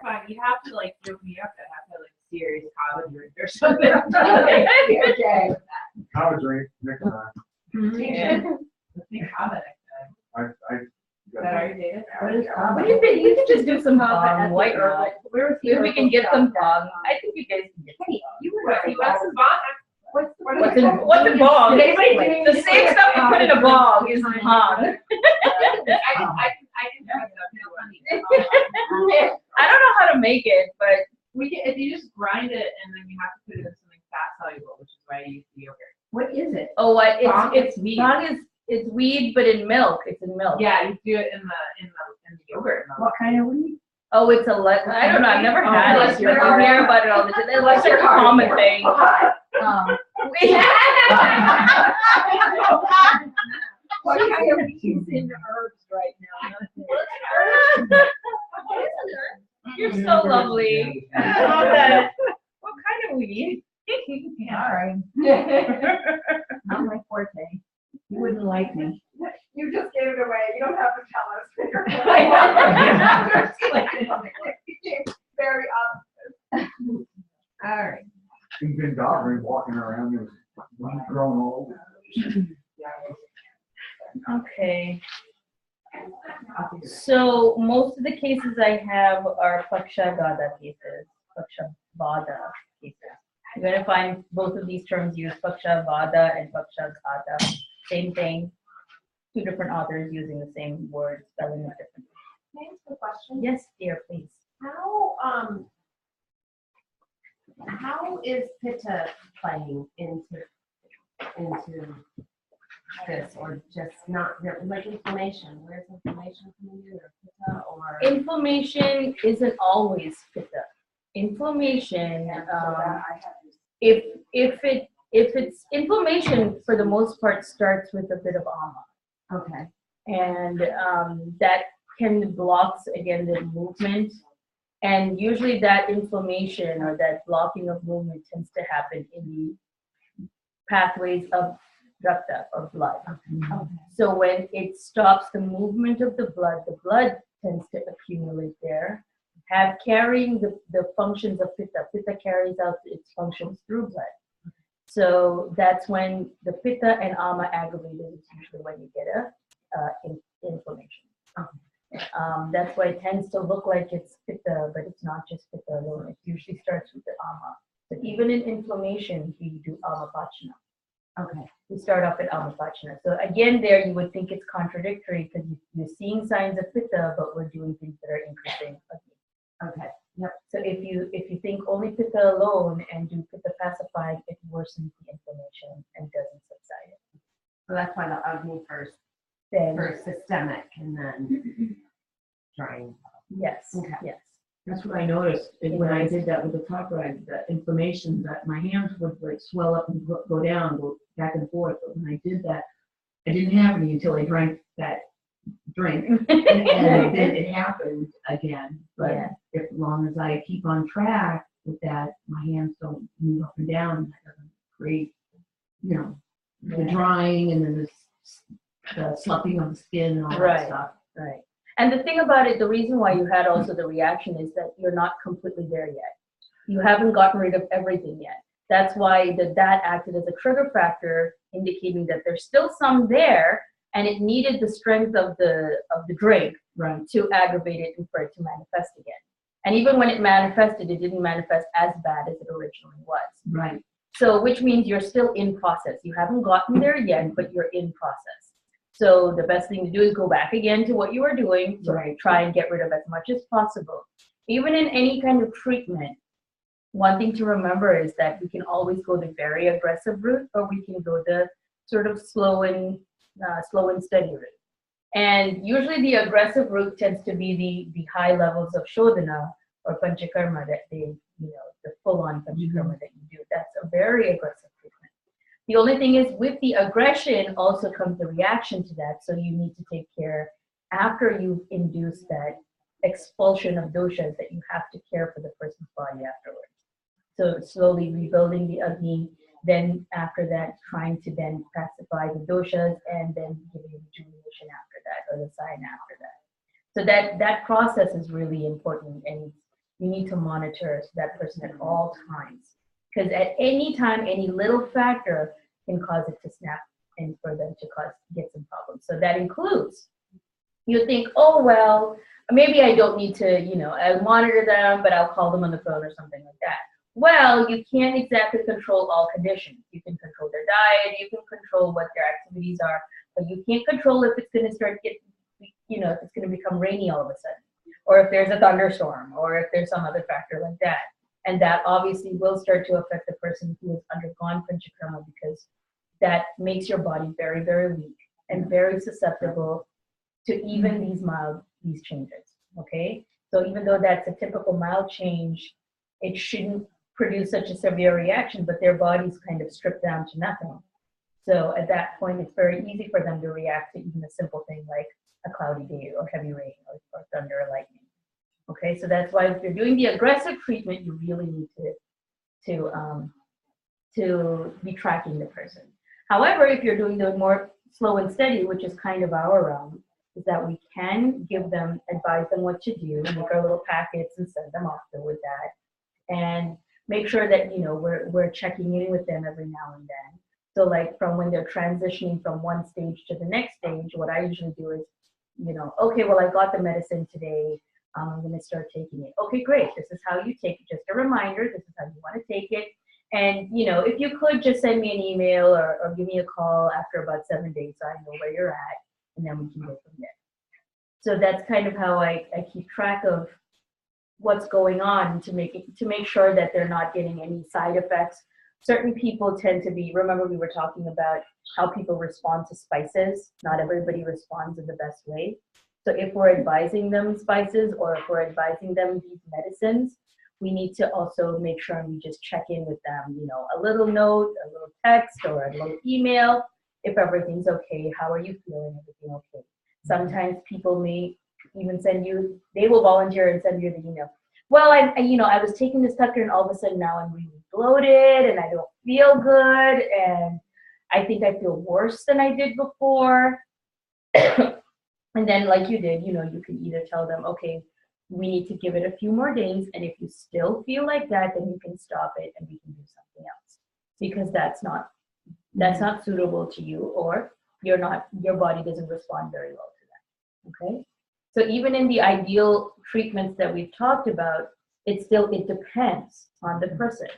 Fine, you have to like joke me up that I have to have like a serious college drink or something. Okay. Have a drink next time. Yeah. Let's make Kava next time. I Is that how you date it? What is Kava? What do you think? We could just do some Kava white at the herbal. Where's the If we can get some herbal shop? I think you guys can get some bong. You were What, right. you want some bong? What's a bong? Wait. The same stuff you put in a bong is bong. I can try that. I don't know how to make it, but We can, if you just grind it and then you have to put it in something fat soluble, which is why I use the yogurt. What is it? oh, what? Bong It's is weed. bong it's weed, but in milk. It's in milk. Yeah, you do it in the yogurt. What kind of weed? Oh, it's I don't know. I've never Oh, had it, unless but you're you already- hear about it all the time. It's Unless like a you're already- common thing. What kind of weeds in the herbs right now? You're so lovely. I love that. What kind of weed? All right. Not my forte. You wouldn't like me. You just gave it away. You don't have to tell us. Very obvious. All right. He's been dogging, walking around, there's one growing all over. Okay. So most of the cases I have are Pakshagada cases, Pakshavada cases. You're going to find both of these terms used, Pakshavada and Pakshagada. Same thing. Two different authors using the same word, spelling it differently. Can I ask a question? Yes, dear, please. How is Pitta playing into this, or just not like inflammation? Where's inflammation coming in, or Pitta, or Inflammation isn't always Pitta. Inflammation, if it's inflammation, for the most part, starts with a bit of ama. okay? And that can block, again, the movement. And usually that inflammation or that blocking of movement tends to happen in the pathways of rakta, or blood. Okay. So when it stops the movement of the blood tends to accumulate there, carrying the functions of pitta. Pitta carries out its functions through blood. So that's when the pitta and ama aggravated, it's usually when you get inflammation. That's why it tends to look like it's pitta, but it's not just pitta alone. It usually starts with the ama. But even in inflammation, we do amapachana. Okay. We start off at amapachana. So again, there you would think it's contradictory because you're seeing signs of pitta, but we're doing things that are increasing. Okay. Yep. So if you think only pitta alone and do pitta pacifying, it worsens the inflammation and doesn't subside it. So that's why the Agni first systemic and then drying. Yes. Okay. Yes. That's what I noticed when I did that with the top ride, that inflammation, that my hands would like swell up and go down, go back and forth. But when I did that, I didn't have any until I drank that drink, and then it happened again. But Yeah. as long as I keep on track with that, my hands don't move up and down, and that doesn't create, the drying and then the sloughing of the skin and all Right. that stuff. Right. And the thing about it, the reason why you had also the reaction is that you're not completely there yet. You haven't gotten rid of everything yet. That's why that acted as a trigger factor, indicating that there's still some there, and it needed the strength of the drink Right. to aggravate it and for it to manifest again. And even when it manifested, it didn't manifest as bad as it originally was. Right. So, which means you're still in process. You haven't gotten there yet, but you're in process. So the best thing to do is go back again to what you were doing, to Right. try and get rid of as much as possible. Even in any kind of treatment, one thing to remember is that we can always go the very aggressive route, or we can go the sort of slow and steady route. And usually the aggressive route tends to be the high levels of shodhana or panchakarma that the full-on panchakarma that you do. That's a very aggressive treatment. The only thing is, with the aggression also comes the reaction to that. So you need to take care after you've induced that expulsion of doshas, that you have to care for the person's body afterwards. So slowly rebuilding the Agni, then after that trying to then pacify the doshas, and then giving rejuvenation after that, or the sign after that. So that process is really important, and you need to monitor that person at all times. Because at any time, any little factor can cause it to snap and for them to get some problems. So that includes, you think, oh, well, maybe I don't need to, I'll monitor them, but I'll call them on the phone or something like that. Well, you can't exactly control all conditions. You can control their diet, you can control what their activities are, but you can't control if it's going to start getting, if it's going to become rainy all of a sudden, or if there's a thunderstorm, or if there's some other factor like that. And that obviously will start to affect the person who has undergone panchakarma, because that makes your body very, very weak and very susceptible to even these changes, okay? So even though that's a typical mild change, it shouldn't produce such a severe reaction, but their body's kind of stripped down to nothing. So at that point, it's very easy for them to react to even a simple thing like a cloudy day or heavy rain or thunder or lightning. Okay, so that's why if you're doing the aggressive treatment, you really need to be tracking the person. However, if you're doing the more slow and steady, which is kind of our realm, is that we can advise them what to do, make our little packets and send them off with that, and make sure that we're checking in with them every now and then. So like from when they're transitioning from one stage to the next stage, what I usually do is, okay, well, I got the medicine today. I'm going to start taking it. Okay, great. This is how you take it. Just a reminder, this is how you want to take it. And, if you could just send me an email or give me a call after about 7 days so I know where you're at, and then we can go from there. So that's kind of how I keep track of what's going on to make sure that they're not getting any side effects. Certain people tend to be, remember we were talking about how people respond to spices. Not everybody responds in the best way. So if we're advising them spices or if we're advising them these medicines, we need to also make sure and we just check in with them, a little note, a little text, or a little email. If everything's okay, how are you feeling? Everything okay? Sometimes people may even they will volunteer and send you the email. Well, I was taking this Tucker and all of a sudden now I'm really bloated and I don't feel good and I think I feel worse than I did before. And then like you did, you can either tell them, okay, we need to give it a few more days. And if you still feel like that, then you can stop it and we can do something else, because that's not suitable to you, or your body doesn't respond very well to that. Okay. So even in the ideal treatments that we've talked about, it depends on the person.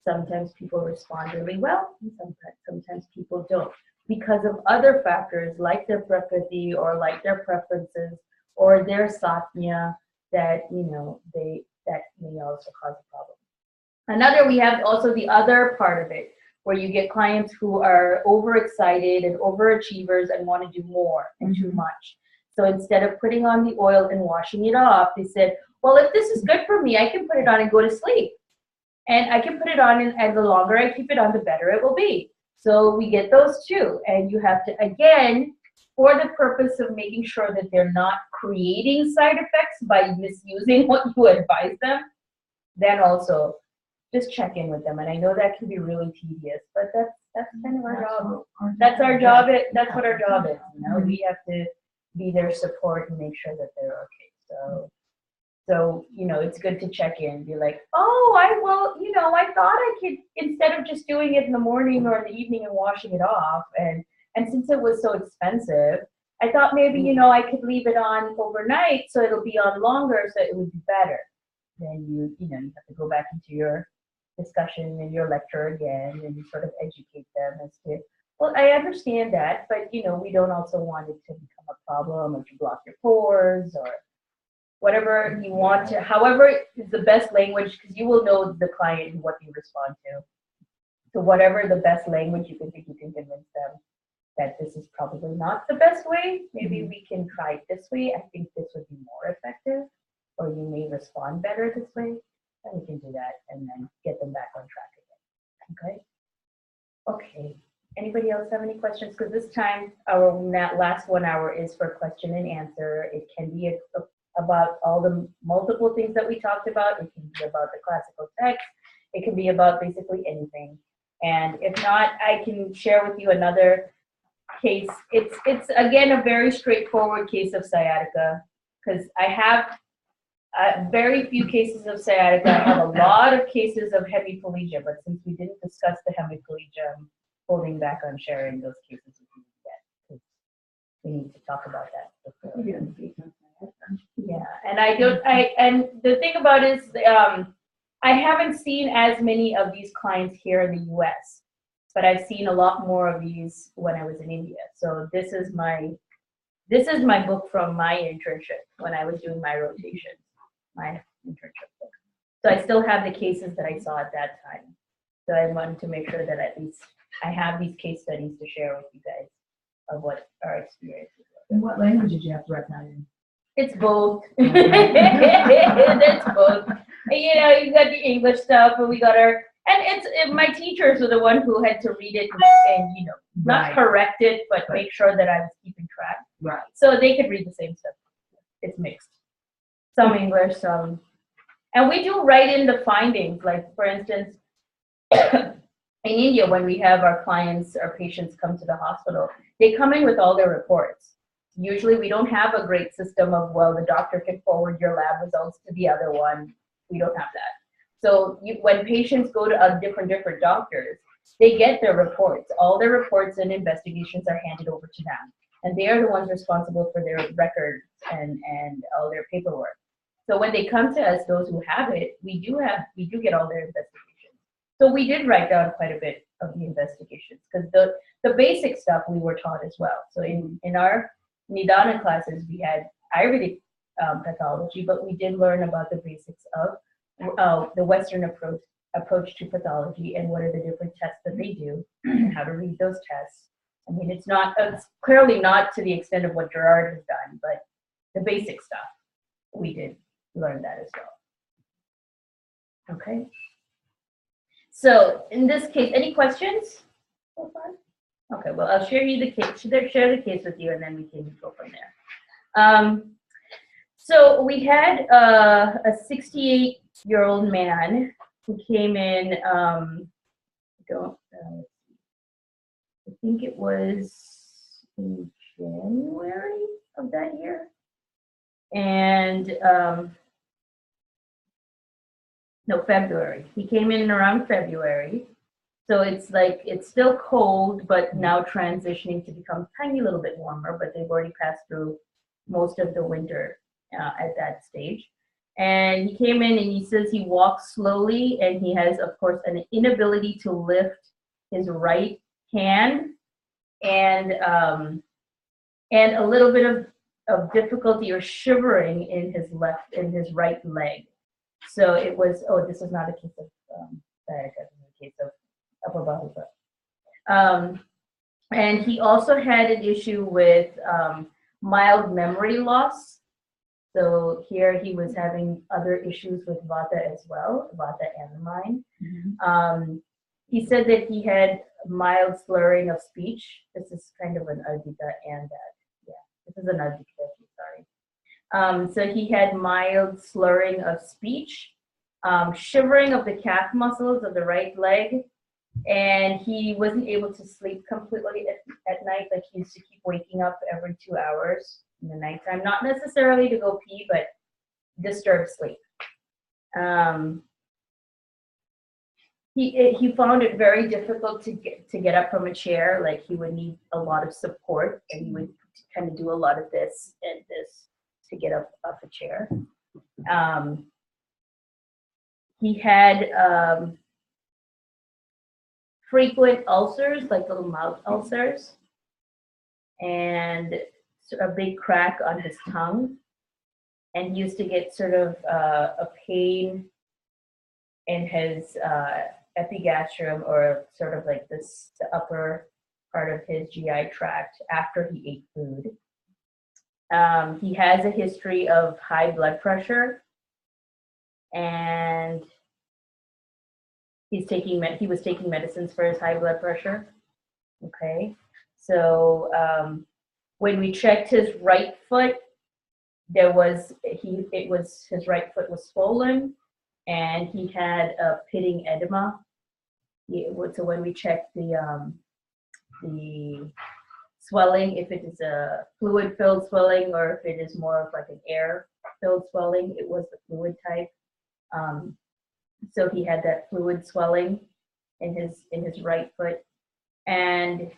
Sometimes people respond really well, and sometimes people don't, because of other factors like their prakriti or like their preferences or their satya that that may also cause a problem. We have also the other part of it, where you get clients who are overexcited and overachievers and want to do more and too much. So instead of putting on the oil and washing it off, they said, well, if this is good for me, I can put it on and go to sleep. And I can put it on, and the longer I keep it on, the better it will be. So we get those too. And you have to, again, for the purpose of making sure that they're not creating side effects by misusing what you advise them, then also just check in with them. And I know that can be really tedious, but that's kind of our job. That's our job. That's what our job is. We have to be their support and make sure that they're okay. So it's good to check in and be like, oh, I thought I could, instead of just doing it in the morning or in the evening and washing it off, and since it was so expensive, I thought maybe, I could leave it on overnight so it'll be on longer so it would be better. Then you have to go back into your discussion and your lecture again and sort of educate them as to, well, I understand that, but we don't also want it to become a problem or to block your pores or whatever you want to, however is the best language, because you will know the client and what they respond to. So whatever the best language you can convince them that this is probably not the best way. Maybe we can try it this way. I think this would be more effective, or you may respond better this way. And we can do that and then get them back on track again. Okay. Anybody else have any questions? Because this time, our last 1 hour is for question and answer. It can be about all the multiple things that we talked about. It can be about the classical text. It can be about basically anything. And if not, I can share with you another case. It's again a very straightforward case of sciatica, because I have Very few cases of sciatica. I have a lot of cases of hemiplegia, but since we didn't discuss the hemiplegia, I'm holding back on sharing those cases with you yet. 'Cause we need to talk about that before. Yeah, and and the thing about it is, I haven't seen as many of these clients here in the US, but I've seen a lot more of these when I was in India. So this is my book from my internship when I was doing my rotation, my internship book. So I still have the cases that I saw at that time. So I wanted to make sure that at least I have these case studies to share with you guys of what our experiences were. In what language did you have to write that in? It's both. It's both. You know, you got the English stuff, and we got our, and my teachers were the one who had to read it and you know, not Right. correct it, but make sure that I was keeping track. Right. So they could read the same stuff. It's mixed. Some English, some, and we do write in the findings. Like for instance, in India, when we have our clients, our patients come to the hospital, they come in with all their reports. Usually we don't have a great system of, well, the doctor can forward your lab results to the other one. We don't have that. So when patients go to different doctors, they get their reports. All their reports and investigations are handed over to them. And they are the ones responsible for their records and all their paperwork. So when they come to us, those who have it, we do get all their investigations. So we did write down quite a bit of the investigations because the basic stuff we were taught as well. So in our Nidana classes, we had Ayurvedic pathology, but we did learn about the basics of the Western approach to pathology and what are the different tests that they do and how to read those tests. I mean, it's clearly not to the extent of what Gerard has done, but the basic stuff, we did learn that as well. Okay. So in this case, any questions so far? Okay, well, I'll share the case with you, and then we can go from there. So we had a 68-year-old man who came in, I think it was in January of that year. And, no, February. He came in around February. So it's like, it's still cold, but now transitioning to become a tiny little bit warmer, but they've already passed through most of the winter at that stage. And he came in and he says he walks slowly and he has, of course, an inability to lift his right hand and a little bit of difficulty or shivering in his right leg. So it was, this is not a case of sciatica, this is a case of upper body. And he also had an issue with mild memory loss. So here he was having other issues with Vata as well, Vata and the mind. Mm-hmm. He said that he had mild slurring of speech. This is kind of an Ardhika and that. Yeah, this is an Ardhika, sorry. So he had mild slurring of speech, shivering of the calf muscles of the right leg, and he wasn't able to sleep completely at night. Like he used to keep waking up every 2 hours in the nighttime, not necessarily to go pee, but disturbed sleep. He found it very difficult to get up from a chair. Like he would need a lot of support, and he would kind of do a lot of this and this to get up off a chair. He had frequent ulcers, like little mouth ulcers, and a big crack on his tongue. And he used to get sort of a pain in his epigastrium, or sort of like the upper part of his GI tract after he ate food. He has a history of high blood pressure, and he was taking medicines for his high blood pressure. Okay, so when we checked his right foot, his right foot was swollen, and he had a pitting edema. So when we checked the swelling, if it is a fluid-filled swelling or if it is more of like an air filled swelling. It was the fluid type. So he had that fluid swelling in his right foot, and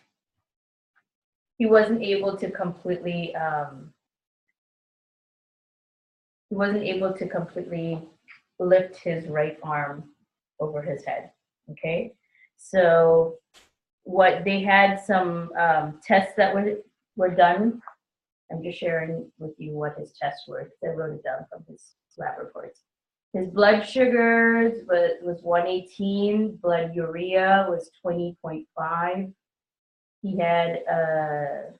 he wasn't able to completely lift his right arm over his head. Okay, so what they had some tests that were done. I'm just sharing with you what his tests were because I wrote it down from his lab reports. His blood sugars was 118, blood urea was 20.5. He had a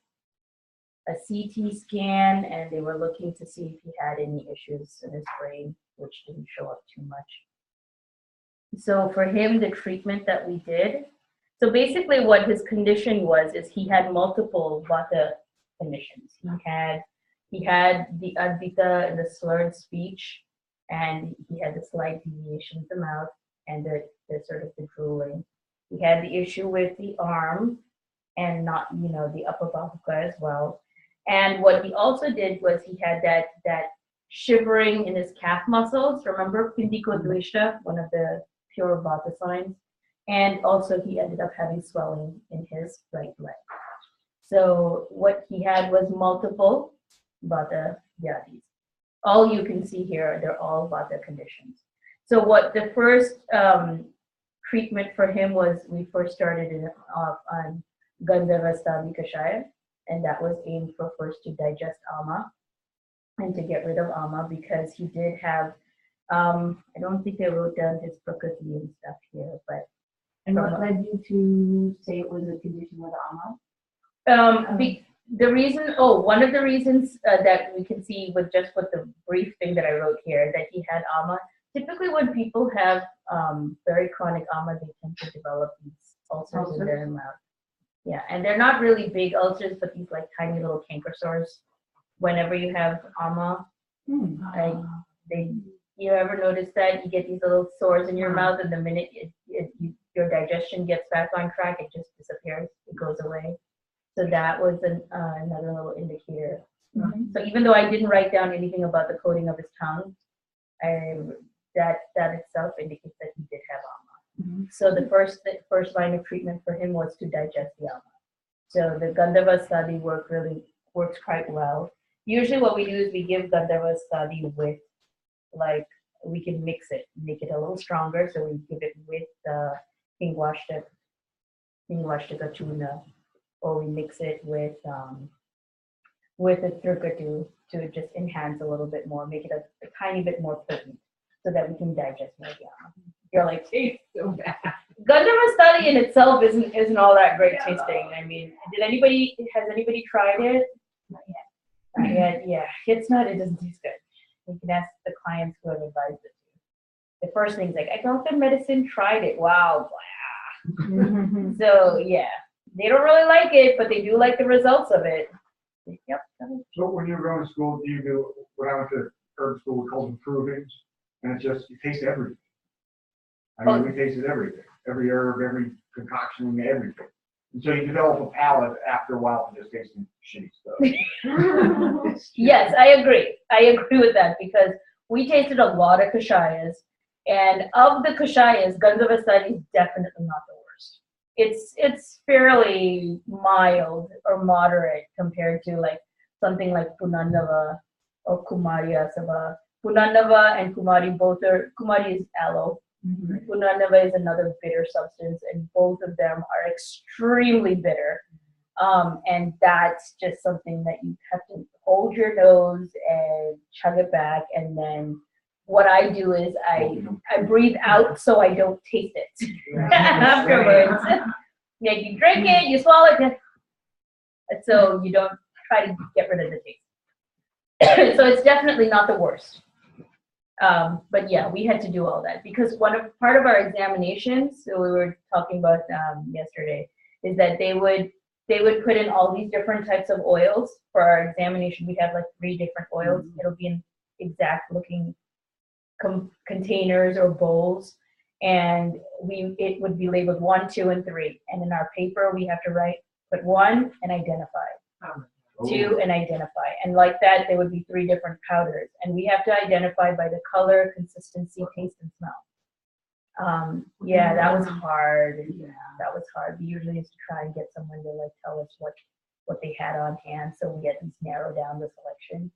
CT scan, and they were looking to see if he had any issues in his brain, which didn't show up too much. So for him, the treatment that we did, so basically what his condition was is he had multiple vata conditions. He had the advita and the slurred speech, and he had the slight deviation of the mouth and the sort of the drooling. He had the issue with the arm and not, the upper bahuka as well. And what he also did was he had that shivering in his calf muscles. Remember Pindiko Dveshta, one of the pure vata signs? And also he ended up having swelling in his right leg. So what he had was multiple vata vyadis. All you can see here, they're all vata conditions. So what the first treatment for him was, we first started off on Gandhava Stavi Kashaya, and that was aimed for first to digest ama and to get rid of ama, because he did have, I don't think I wrote down his prakriti and stuff here, but. And what led you to say it was a condition with ama? One of the reasons that we can see with the brief thing that I wrote here, that he had ama. Typically when people have very chronic ama, they tend to develop these ulcers in their mouth. Yeah, and they're not really big ulcers, but these like tiny little canker sores. Whenever you have ama, you ever notice that you get these little sores in your mouth, and the minute your digestion gets back on track, it just disappears, it goes away. So that was another little indicator. Mm-hmm. So even though I didn't write down anything about the coating of his tongue, that itself indicates that he did have ama. Mm-hmm. So the first line of treatment for him was to digest the ama. So the Gandhava Stadi works quite well. Usually what we do is we give Gandhava Stadi with, like, we can mix it, make it a little stronger. So we give it with Hingwashtika tuna, or we mix it with a turkatu to just enhance a little bit more, make it a tiny bit more potent, so that we can digest more yama. You're like, tastes so bad. Gandhava Stadi in itself isn't all that great tasting. I mean, has anybody tried it? Not yet. Not yet. Yeah, it doesn't taste good. You can ask the clients who have advised it to. The first thing's like, Algonquin medicine, tried it. Wow. So yeah, they don't really like it, but they do like the results of it. Yep. So when you were going to school, do you do, when I went to herb school, we called them provings, and you taste everything. I mean, we tasted everything, every herb, every concoction, everything. And so you develop a palate after a while for just tasting shitty stuff. Yes, I agree. I agree with that, because we tasted a lot of kashayas, and of the kashayas, Gandhava Stadi is definitely not the worst. It's fairly mild or moderate compared to like something like Punandava or Kumari Asava. Punandava and Kumari Kumari is aloe. Mm-hmm. Punandava is another bitter substance, and both of them are extremely bitter. And that's just something that you have to hold your nose and chug it back, and then what I do is I breathe out so I don't taste it afterwards. Yeah, you drink it, you swallow it, so you don't try to get rid of the taste. So it's definitely not the worst. But yeah, we had to do all that because part of our examinations, so we were talking about yesterday, is that they would put in all these different types of oils for our examination. We'd have like 3 different oils. Mm-hmm. It'll be in exact looking containers or bowls, and it would be labeled 1, 2, and 3. And in our paper, we have to put 1 and identify. to and identify. And like that, there would be 3 different powders. And we have to identify by the color, consistency, taste, and smell. Yeah, that was hard. That was hard. We usually used to try and get someone to like tell us what they had on hand, so we at least narrow down the selection.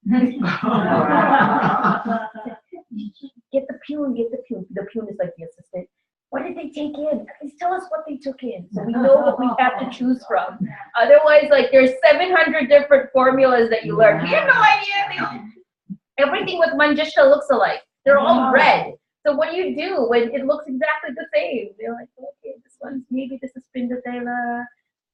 Get the pune, get the pune. The pune is like the assistant. What did they take in? Please tell us what they took in, so we know what we have to choose from. Otherwise, like there's 700 different formulas that you learn. We have no idea. Everything with Manjishta looks alike. They're all red. So what do you do when it looks exactly the same? They're like, okay, this one's maybe this is Pindotela,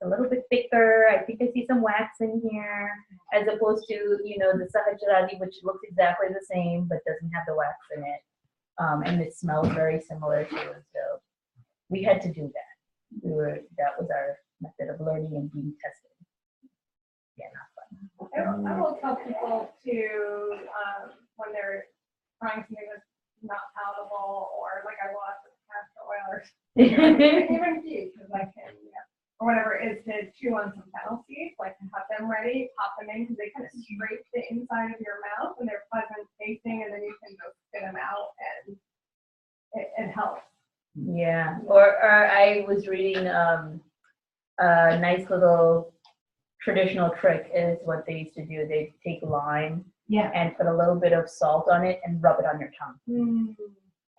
a little bit thicker. I think I see some wax in here, as opposed to, you know, the Sahajradi, which looks exactly the same but doesn't have the wax in it. And it smells very similar too. So we had to do that. That was our method of learning and being tested. Yeah, not fun. I will tell people to, when they're trying something that's not palatable, or like I lost with castor oil, or even tea, because I can, or whatever, is to chew on some fennel seeds, like to have them ready, pop them in, because they kind of scrape the inside of your mouth, and they're pleasant tasting, and then you can go spit them out, and it helps. Yeah, or I was reading a nice little traditional trick is what they used to do. They take lime and put a little bit of salt on it and rub it on your tongue.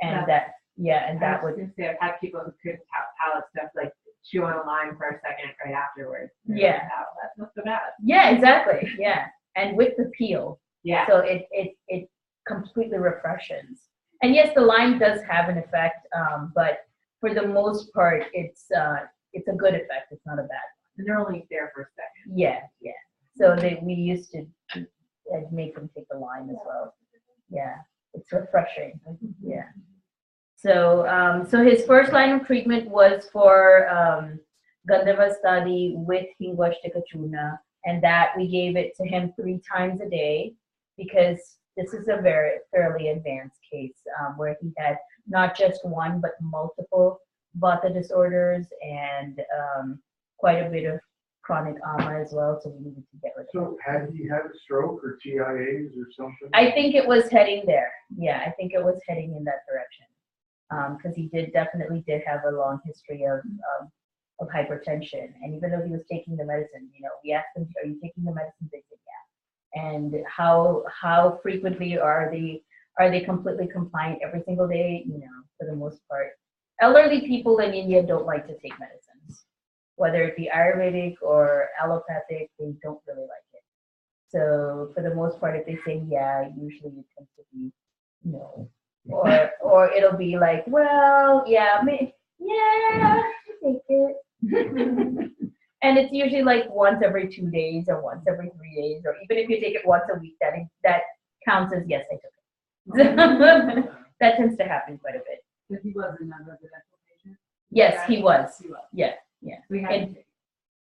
And that would. I've had people who could palate stuff like chew on a lime for a second right afterwards. Yeah. Like, oh, that's not so bad. Yeah, exactly. Yeah, and with the peel. Yeah. So it completely refreshes. And yes, the lime does have an effect, but for the most part, it's a good effect. It's not a bad one. And they're only there for a second. Yeah. So we used to make them take the lime as well. Yeah, it's refreshing. Yeah. So so his first line of treatment was for Gandhava study with Hingwashtika Chuna, and that we gave it to him 3 times a day, because this is a very fairly advanced case where he had not just one but multiple vata disorders and quite a bit of chronic ama as well, so we needed to get rid of it. So had he had a stroke or TIAs or something? I think it was heading there. Yeah, I think it was heading in that direction. Because he definitely did have a long history of hypertension. And even though he was taking the medicine, you know, we asked him, are you taking the medicine? They said, yeah. And how frequently are they completely compliant every single day? You know, for the most part. Elderly people in India don't like to take medicines. Whether it be Ayurvedic or allopathic, they don't really like it. So for the most part, if they say yeah, usually it tends to be no. Or it'll be like, well, yeah, take it. And it's usually like once every 2 days or once every 3 days, or even if you take it once a week, that counts as yes, I took it. That tends to happen quite a bit. But he was a non-residential patient? Yes, he was. He was. Yeah. We had to take it.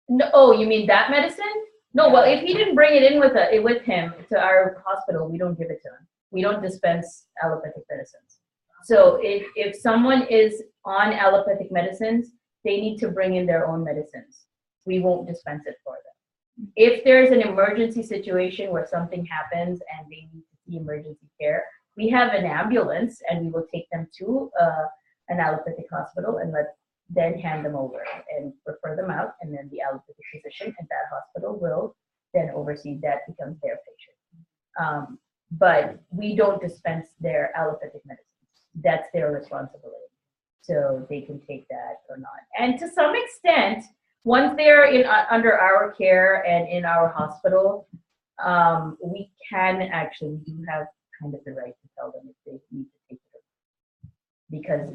No, oh, you mean that medicine? No, well, if he didn't bring it in with him to our hospital, we don't give it to him. We don't dispense allopathic medicines. So if someone is on allopathic medicines, they need to bring in their own medicines. We won't dispense it for them. If there's an emergency situation where something happens and they need to see emergency care, we have an ambulance and we will take them to an allopathic hospital and then hand them over and refer them out, and then the allopathic physician at that hospital will then oversee that, becomes their patient. But we don't dispense their allopathic medicines. That's their responsibility. So they can take that or not. And to some extent, once they're under our care and in our hospital, we do have kind of the right to tell them if they need to take it, because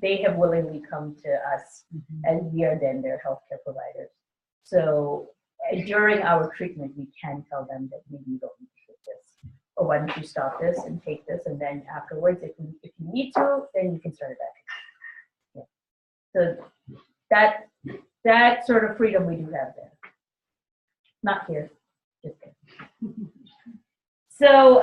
they have willingly come to us, and we are then their healthcare providers. So during our treatment, we can tell them that maybe you don't need to take this, or why don't you stop this and take this, and then afterwards, if you need to, then you can start it back. Yeah. So that sort of freedom we do have there. Not here, just there. So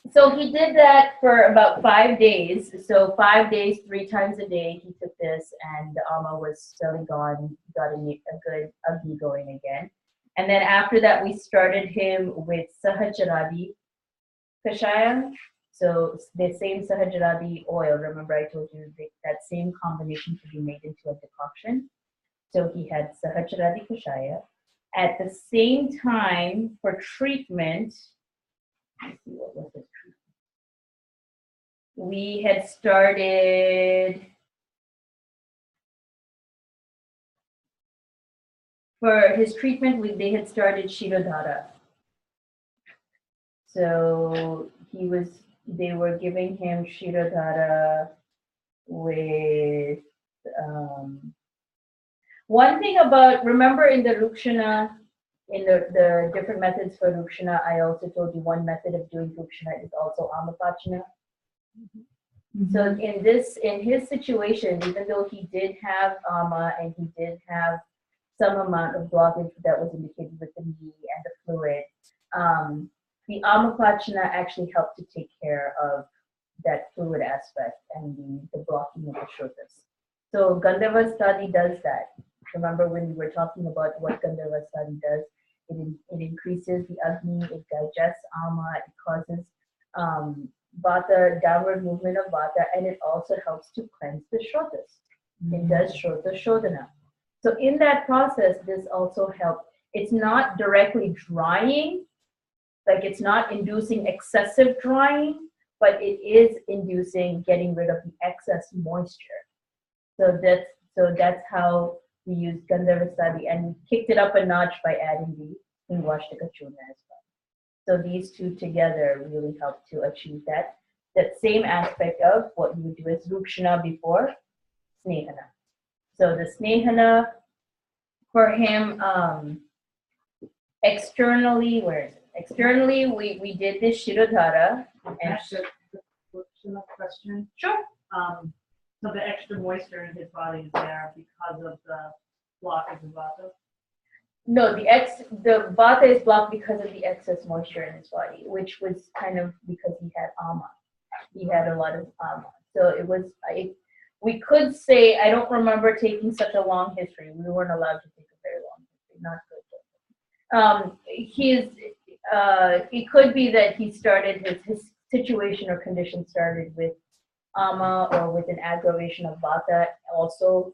So he did that for about 5 days. So 5 days, 3 times a day, he took this, and the ama was slowly gone, got a good agni going again. And then after that, we started him with Sahajradi Kashaya. So the same Sahajradi oil, remember I told you that same combination could be made into a decoction. So he had Sahajradi Kashaya. At the same time, for treatment, let's see, what was his treatment? We had started, for his treatment, they had started Shirodhara. So they were giving him Shirodhara with, one thing about, remember in the Rukshana, in the different methods for Rukshana, I also told you one method of doing Rukshana is also Amapachana. So in his situation, even though he did have ama and he did have some amount of blockage that was indicated with the knee and the fluid, the Amapachana actually helped to take care of that fluid aspect and the blocking of the shrotas. So Gandharva study does that. Remember when we were talking about what Gandharva study does? It increases the agni, it digests ama, it causes vata, downward movement of vata, and it also helps to cleanse the shrotas. It does shrota shodhana. So in that process, this also helps. It's not directly drying, like it's not inducing excessive drying, but it is inducing getting rid of the excess moisture. So that's how we use Gandharva study, and we kicked it up a notch by adding the Ingvashtaka Churna as well. So these two together really help to achieve that same aspect of what you would do as Rukshana before Snehana. So the Snehana for him, externally, where is it? Externally, we did this Shirodhara. And Question. sure. So the extra moisture in his body is there because of the blockage of vata? No, the vata is blocked because of the excess moisture in his body, which was kind of because he had ama. He had a lot of ama. So it was, we could say, I don't remember taking such a long history. We weren't allowed to take a very long history, not good. It could be that he started, his situation or condition started with ama or with an aggravation of vata, also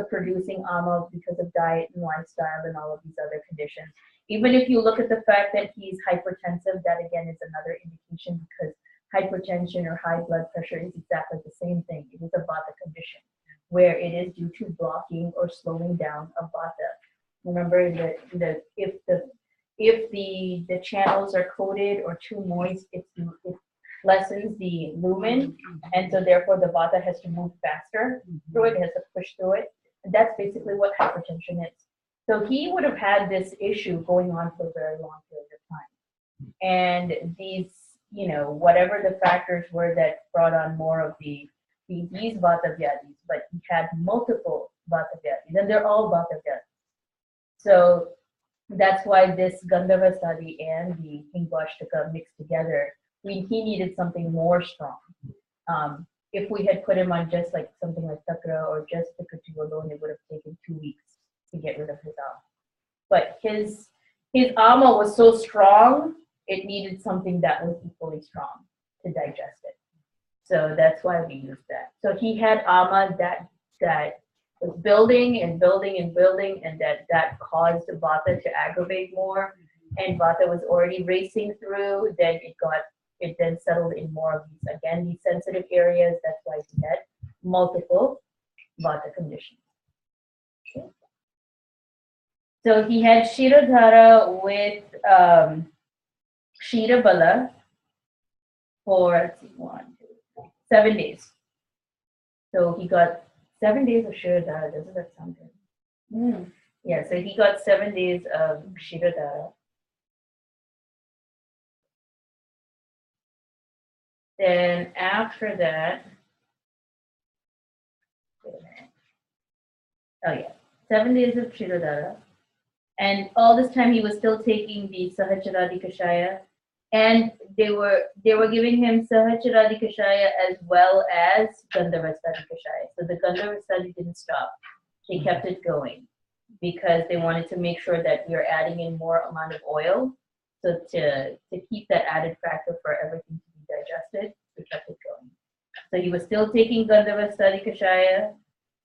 producing ama because of diet and lifestyle and all of these other conditions. Even if you look at the fact that he's hypertensive, that again is another indication, because hypertension or high blood pressure is exactly the same thing. It is a vata condition where it is due to blocking or slowing down of vata. Remember that if the channels are coated or too moist, it lessens the lumen, and so therefore the vata has to move faster through it, has to push through it. And that's basically what hypertension is. So he would have had this issue going on for a very long period of time. And these, whatever the factors were that brought on more of these vata vyadis, but he had multiple vata vyadis, and they're all vata vyadis. So that's why this Gandharva study and the Ingvashtaka mixed together, he needed something more strong. If we had put him on just like something like Takra or just the Katu alone, it would have taken 2 weeks to get rid of his ama. But his ama was so strong, it needed something that was equally strong to digest it. So that's why we used that. So he had ama that was building and building and building, and that caused the vata to aggravate more. And vata was already racing through, then it then settled in more of these sensitive areas. That's why he had multiple vata conditions. Okay. So he had Shirodhara with Shirabala for 7 days. So he got 7 days of Shirodhara. Doesn't that sound good? Yeah, so he got 7 days of Shirodhara. Then after that, 7 days of Shirodhara. And all this time he was still taking the Sahajradi Kashaya, And they were giving him Sahacharadi Kashaya as well as Gandhavastadi Kashaya. So the Gandhavastadi didn't stop. They kept it going because they wanted to make sure that we are adding in more amount of oil. So to keep that added factor for everything to be digested, we kept it going. So he was still taking Gandhavastadi Kashaya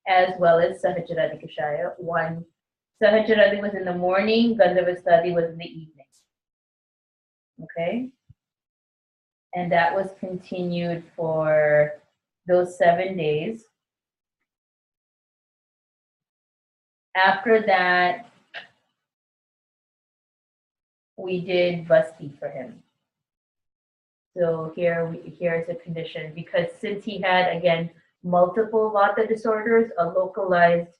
as well as Sahacharadi Kashaya. One Sahacharadi was in the morning, Gandhavastadi was in the evening. Okay? And that was continued for those 7 days. After that, we did Basti for him. So here's a condition, because since he had, again, multiple Vata disorders, a localized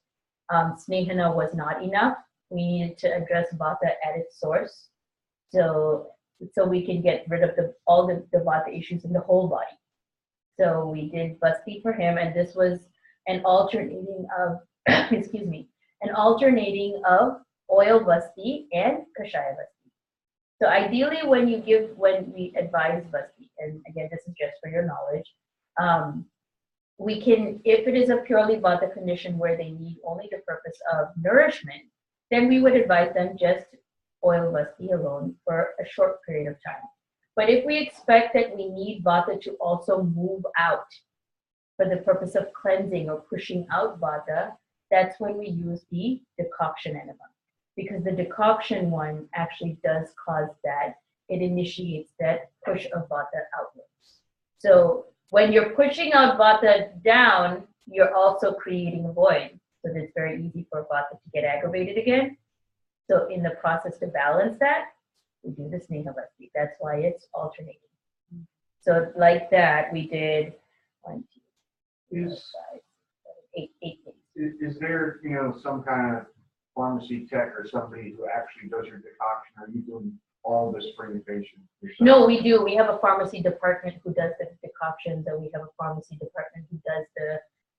Snehana was not enough. We needed to address Vata at its source. So we can get rid of all the Vata issues in the whole body. So we did Basti for him, and this was an alternating of, excuse me, an alternating of oil Basti and Kashaya Basti. So ideally, when we advise Basti, and again, this is just for your knowledge, we can, if it is a purely Vata condition where they need only the purpose of nourishment, then we would advise them just oil Basti alone for a short period of time. But if we expect that we need Vata to also move out for the purpose of cleansing or pushing out Vata, that's when we use the decoction enema. Because the decoction one actually does cause that. It initiates that push of Vata outwards. So when you're pushing out Vata down, you're also creating a void. So it's very easy for Vata to get aggravated again. So in the process to balance that, we do the Sneha Basti. That's why it's alternating. So like that, we did 1, 2, 3, 4, 5, 6, 7, 8 days. Is there, some kind of pharmacy tech or somebody who actually does your decoction? Are you doing all this for your patient yourself? No, we do. We have a pharmacy department who does the decoctions, and we have a pharmacy department who does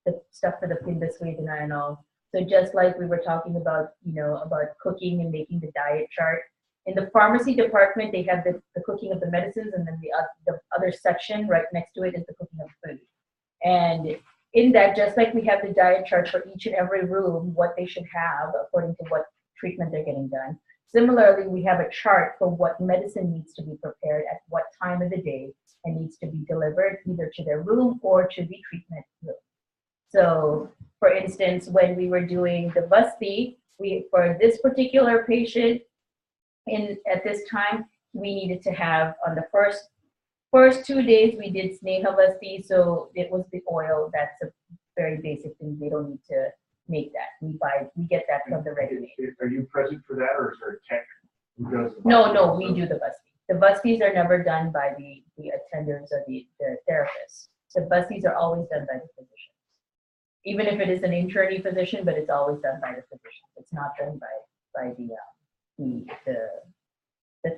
the stuff for the Pinda Swedana and all. So just like we were talking about, about cooking and making the diet chart, in the pharmacy department, they have the cooking of the medicines, and then the other section right next to it is the cooking of food. And in that, just like we have the diet chart for each and every room, what they should have according to what treatment they're getting done. Similarly, we have a chart for what medicine needs to be prepared at what time of the day and needs to be delivered either to their room or to the treatment room. So, for instance, when we were doing the Basti, for this particular patient, at this time, we needed to have on the first 2 days we did Sneha Basti, so it was the oil. That's a very basic thing. They don't need to make that. We get that from the ready-made. Are you present for that, or is there a tech who does the No, we do the Basti. The Bastis are never done by the attenders or the therapists. The Bastis are always done by the physicians. Even if it is an interning physician, but it's always done by the physician. It's not done by the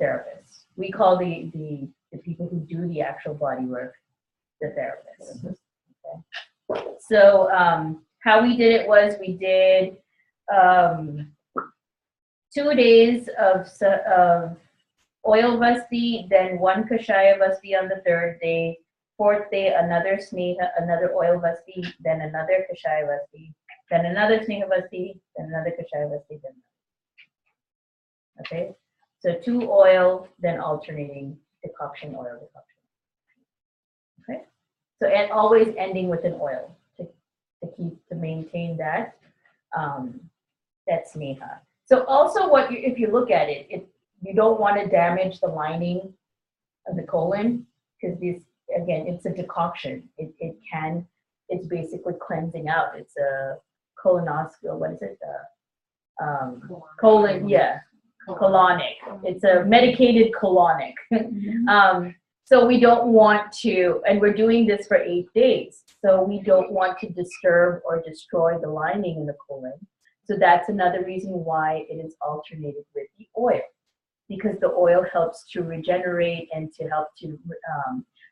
therapists. We call the people who do the actual body work the therapists. Okay. So how we did it was we did 2 days of oil Basti, then 1 Kashaya Basti on the 3rd day. 4th day, another Sneha, another oil Basti, then another Kashaya Basti, then another Sneha Basti, then another Kashaya Basti, then another. Okay, so 2 oil, then alternating decoction, oil, decoction. Okay, so and always ending with an oil to maintain that that Sneha. So also, if you look at it, you don't want to damage the lining of the colon, because this, again, it's a decoction. It's basically cleansing out. It's a colonoscopy, what is it? Colonic. It's a medicated colonic. So we don't want to, and we're doing this for 8 days. So we don't want to disturb or destroy the lining in the colon. So that's another reason why it is alternated with the oil, because the oil helps to regenerate and to help to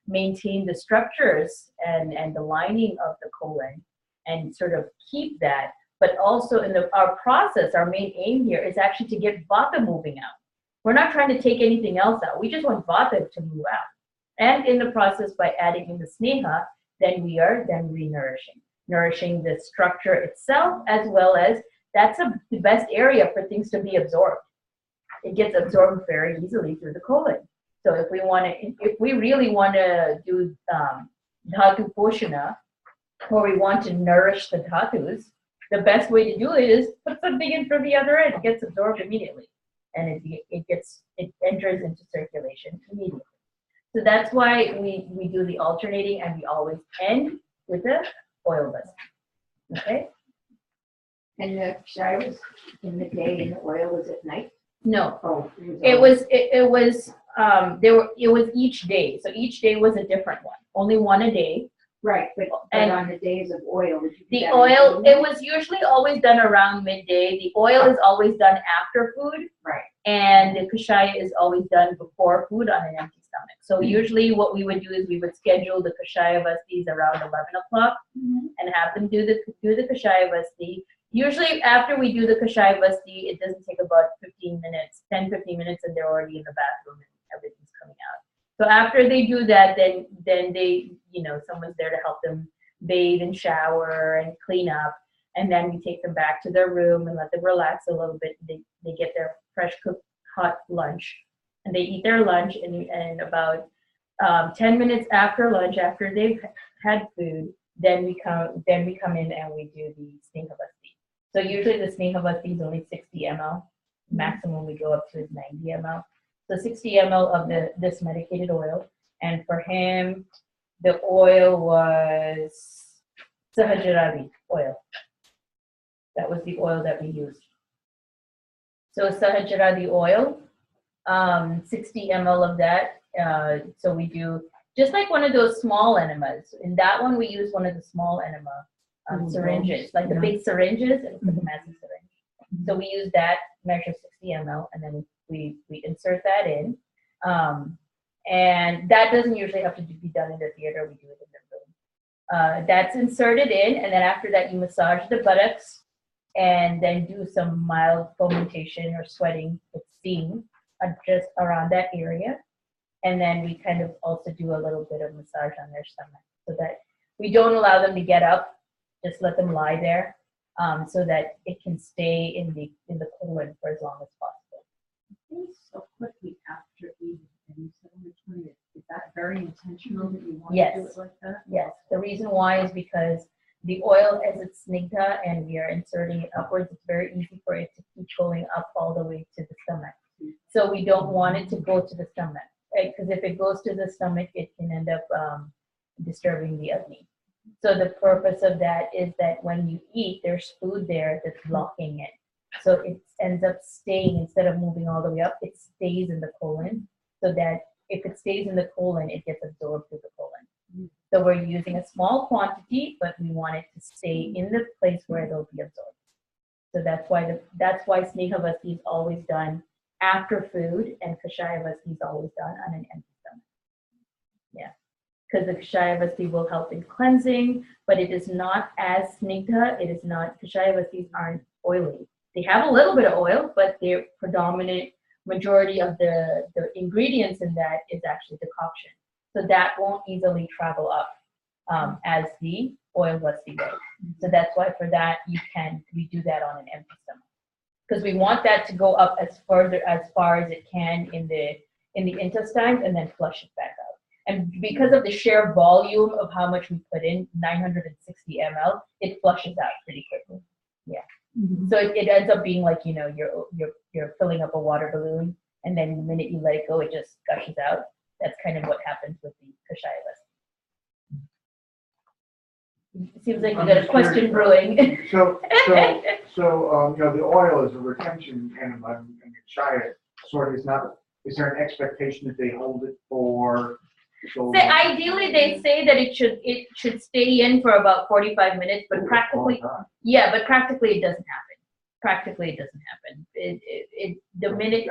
maintain the structures and the lining of the colon and sort of keep that. But also in our process, our main aim here is actually to get Vata moving out. We're not trying to take anything else out. We just want vata to move out. And in the process, by adding in the sneha, then we are then nourishing the structure itself, as well as that's the best area for things to be absorbed. It gets absorbed very easily through the colon. So if we really want to do dhatu poshana, or we want to nourish the dhatus, the best way to do it is put something in from the other end. It gets absorbed immediately, and it enters into circulation immediately. So that's why we do the alternating, and we always end with the oil bus. Okay? And the shy was in the day and the oil was at night? No, Oh. it was each day. So each day was a different one. Only one a day. Right, but And on the days of oil, would you do The that in oil, the it was usually always done around midday. The oil is always done after food. Right. And the kashaya is always done before food on an empty stomach. So usually what we would do is we would schedule the kashaya vastis around 11 o'clock and have them do the kashaya vasti. Usually after we do the kashaya vasti, it doesn't take about 15 minutes, 10, 15 minutes, and they're already in the bathroom and everything's coming out. So after they do that, then they, someone's there to help them bathe and shower and clean up. And then we take them back to their room and let them relax a little bit. They get their fresh cooked hot lunch, and they eat their lunch. And about 10 minutes after lunch, after they've had food, then we come in and we do the sneha vasti. So usually the sneha vasti is only 60 ml. Maximum we go up to is 90 ml. So 60 ml of this medicated oil. And for him, the oil was Sahajaradi oil. That was the oil that we used. So Sahajaradi oil, 60 ml of that. So we do just like one of those small enemas. In that one, we use one of the small enema syringes, like the big syringes, and put the massive syringe. So we use that, measure 60 ml, and then we insert that in. And that doesn't usually have to be done in the theater. We do it in the room. That's inserted in, and then after that, you massage the buttocks, and then do some mild fomentation or sweating with steam just around that area. And then we kind of also do a little bit of massage on their stomach, so that we don't allow them to get up, just let them lie there, so that it can stay in the colon for as long as possible. So quickly after eating, and you said which one is that very intentional that you want to Yes. do it like that? Yes, the reason why is because the oil, as it's snigdha and we are inserting it upwards, it's very easy for it to keep going up all the way to the stomach. So we don't want it to go to the stomach, right? Because if it goes to the stomach, it can end up disturbing the Agni. So the purpose of that is that when you eat, there's food there that's blocking it. So it ends up staying, instead of moving all the way up, it stays in the colon, so that if it stays in the colon, it gets absorbed through the colon. So we're using a small quantity, but we want it to stay in the place where it'll be absorbed. So that's why sneha vasti is always done after food, and kashaya vasti is always done on an empty stomach. Yeah, because the kashaya vasti will help in cleansing, but it is not as snigdha. It is not, kashaya vastis aren't oily. They have a little bit of oil, but the predominant majority of the ingredients in that is actually decoction. So that won't easily travel up as the oil vasti would. So that's why for that, we do that on an empty stomach. Because we want that to go up as far as it can in the intestines, and then flush it back out. And because of the sheer volume of how much we put in, 960 ml, it flushes out pretty quickly. Yeah. So it ends up being like, you're filling up a water balloon, and then the minute you let it go, it just gushes out. That's kind of what happens with the kashaya vasti. Seems like you got a question brewing. So, the oil is a retention enema, and the kashaya sort of is there an expectation that they hold it for? So Ideally, they say that it should stay in for about 45 minutes, but practically, it doesn't happen. Practically, it doesn't happen. The minute,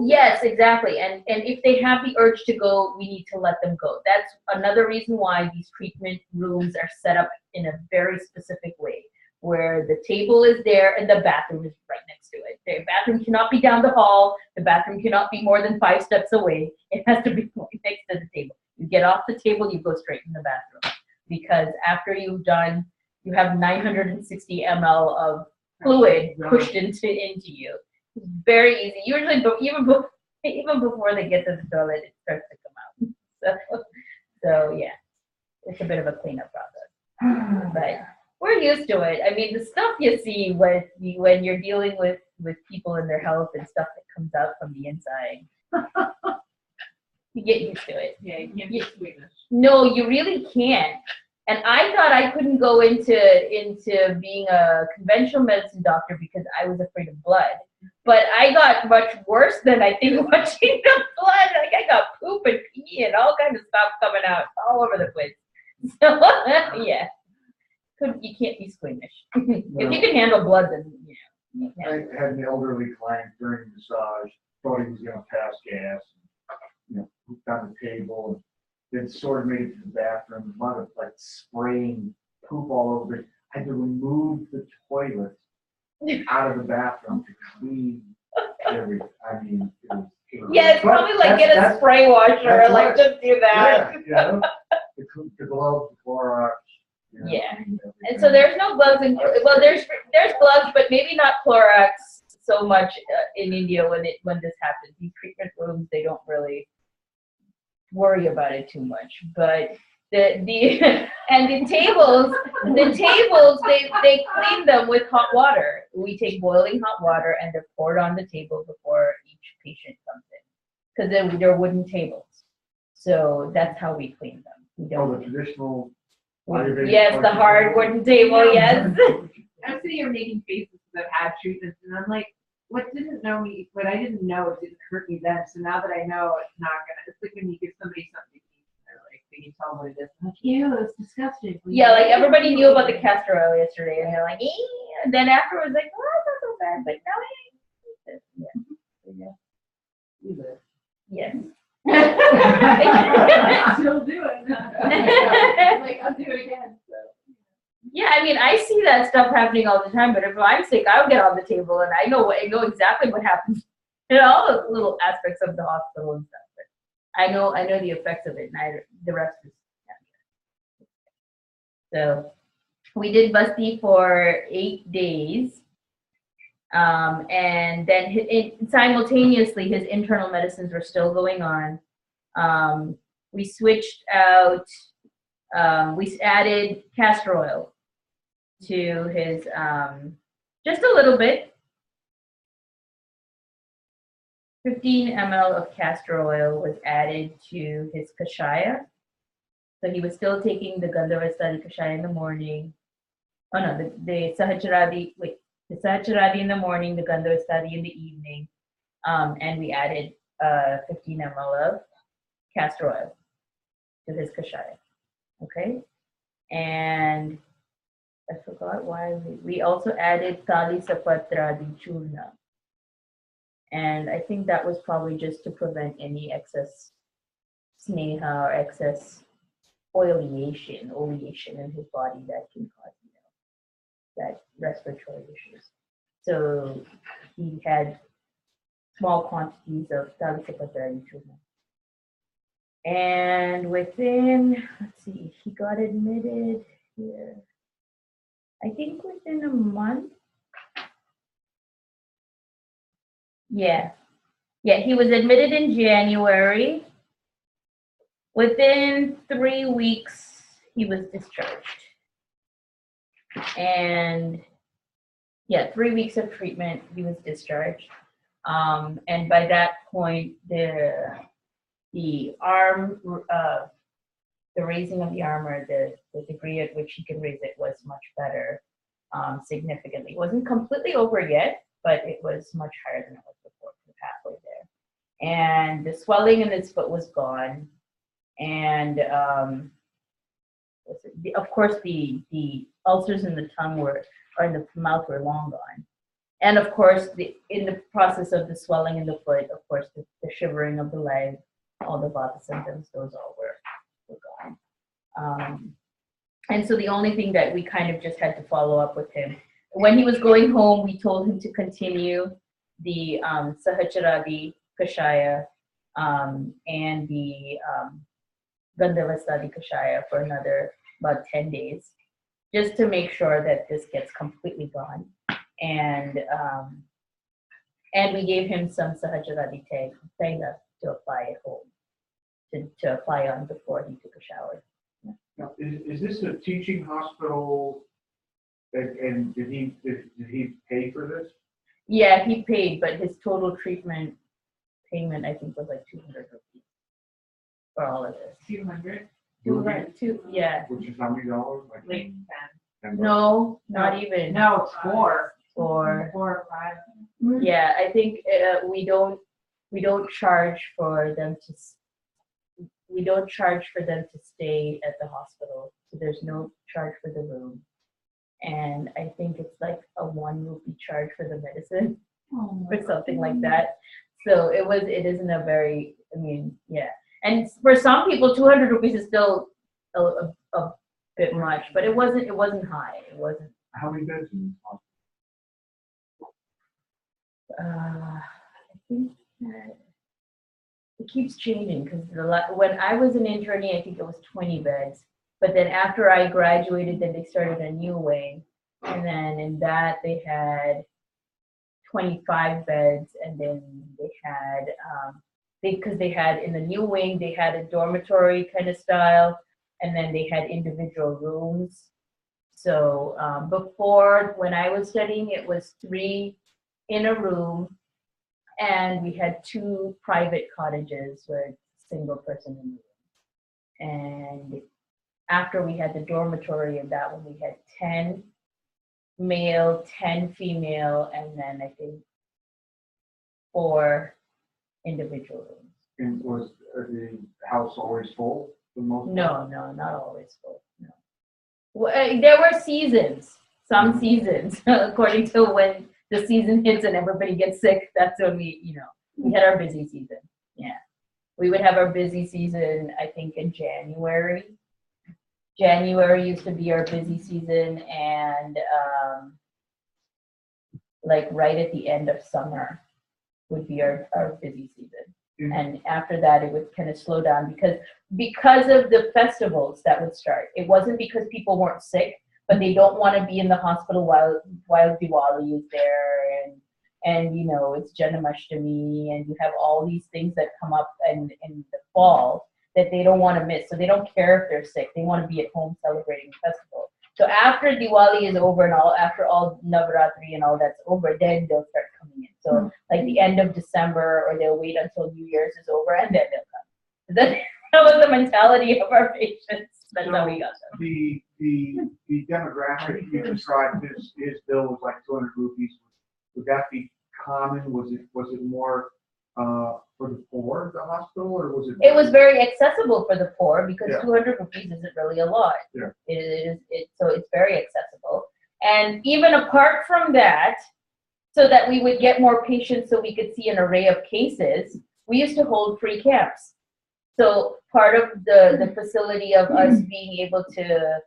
yes, exactly. And if they have the urge to go, we need to let them go. That's another reason why these treatment rooms are set up in a very specific way. where the table is there and the bathroom is right next to it. The bathroom cannot be down the hall. The bathroom cannot be more than 5 steps away. It has to be right next to the table. You get off the table, you go straight in the bathroom. Because after you've done, you have 960 ml of fluid pushed into you. It's very easy. Usually, even before they get to the toilet, it starts to come out. So yeah, it's a bit of a cleanup process. But we're used to it. I mean, the stuff you see when you're dealing with people and their health and stuff that comes out from the inside, you get used to it. Yeah, you can't be squeamish. No, you really can't. And I thought I couldn't go into being a conventional medicine doctor because I was afraid of blood. But I got much worse than I think watching the blood. Like I got poop and pee and all kinds of stuff coming out all over the place. So yeah, you can't be squeamish. If you can handle blood, then you I know. had an elderly client during massage, thought he was gonna pass gas, pooped on the table, and then sort of made it to the bathroom, a lot of like spraying poop all over it. I had to remove the toilet out of the bathroom to clean everything. I mean, it was. Yeah, it's probably like get a spray washer, that's like what- just do that. Yeah, the gloves, the Clorox. Yeah. everything. And so there's no gloves in, well, there's gloves, but maybe not Clorox so much in India when this happens. These treatment rooms, they don't really worry about it too much. But the tables, they clean them with hot water. We take boiling hot water and they're poured on the table before each patient comes in, because they're wooden tables. So that's how we clean them. We Oh, don't. the traditional. Yes, the hard wooden table, yes. I'm sitting here making faces because I've had treatments, and I'm like, what I didn't know it didn't hurt me then. So now that I know it's not gonna, it's like when you give somebody something to eat, they're like, they can tell what it is. I'm like, ew, it's disgusting. Yeah, like everybody knew about the castor oil yesterday, and they're like, and then afterwards, like, oh, it's not so bad, but now I hate it. Yeah. Yes. Still do it. Like, I'll do it again. So. Yeah, I mean, I see that stuff happening all the time, but if I'm sick, I'll get on the table and I know exactly what happens in all the little aspects of the hospital and stuff. But I know the effects of it, and the rest is. So we did Basti for 8 days. And then simultaneously, his internal medicines were still going on. We switched out, we added castor oil to his, just a little bit. 15 ml of castor oil was added to his kashaya. So he was still taking the Gandhavastadi kashaya in the morning. Oh no, the Sahasrari, the Sahasrari in the morning, the Gandhavastadi in the evening. And we added 15 ml of castor oil to his kashaya. Okay? And I forgot why we also added Tali Sapatradi Churna. And I think that was probably just to prevent any excess sneha or excess oleation in his body that can cause, that respiratory issues. So he had small quantities of Tali Sapatradi Churna. And within, let's see, he got admitted here. I think within a month. Yeah, he was admitted in January. Within 3 weeks, he was discharged. And 3 weeks of treatment, he was discharged. And by that point, the arm, the raising of the arm, or the degree at which he could raise it, was much better, significantly. It wasn't completely over yet, but it was much higher than it was before, the pathway there. And the swelling in his foot was gone. And of course, the ulcers in the tongue or in the mouth were long gone. And of course, in the process of the swelling in the foot, of course, the shivering of the leg, all the vata symptoms, those all were gone. And so the only thing that we kind of just had to follow up with him, when he was going home, we told him to continue the Sahacharadi Kashaya and the Gandhavastadi Kashaya for another about 10 days, just to make sure that this gets completely gone. And we gave him some Sahacharadi Tega to apply at home, to apply on before he took a shower. Now, is this a teaching hospital? And did he pay for this? Yeah, he paid, but his total treatment payment, I think, was like 200 rupees for all of this. 200, Yeah. Which is how many dollars? like 10. No, not even. No, it's 4. Or 4 or 5. yeah, I think we don't charge for them to. We don't charge for them to stay at the hospital, so there's no charge for the room. And I think it's like a 1 rupee charge for the medicine or something like that. So it isn't a very, I mean, yeah. And for some people, 200 rupees is still a bit much, but it wasn't high. It wasn't. How many beds in this hospital? I think that it keeps changing because when I was an internee, I think it was 20 beds. But then after I graduated, then they started a new wing. And then in that, they had 25 beds. And then they had, because they had in the new wing, they had a dormitory kind of style. And then they had individual rooms. So before, when I was studying, it was 3 in a room. And we had 2 private cottages with a single person in the room. And after we had the dormitory of that one, we had 10 male, 10 female, and then I think 4 individual rooms. And was the house always full for the most part? No, not always full. No. Well, there were seasons, some seasons, according to when the season hits and everybody gets sick. That's when we had our busy season. Yeah, we would have our busy season. I think in January. January used to be our busy season, and like right at the end of summer would be our busy season. Mhm. And after that, it would kind of slow down because of the festivals that would start. It wasn't because people weren't sick, but they don't want to be in the hospital while Diwali is there, and it's Janmashtami, and you have all these things that come up in the fall that they don't want to miss. So they don't care if they're sick. They want to be at home celebrating the festival. So after Diwali is over and after all Navaratri and all that's over, then they'll start coming in. So like the end of December, or they'll wait until New Year's is over and then they'll come. That was the mentality of our patients. That's how we got them. The demographic you described, his bill was like 200 rupees. Would that be common? Was it more for the poor, the hospital, or was it? It was very accessible for the poor because Yeah. 200 rupees isn't really a lot. Yeah. So it's very accessible. And even apart from that, so that we would get more patients so we could see an array of cases, we used to hold free camps. So part of the facility of us being able to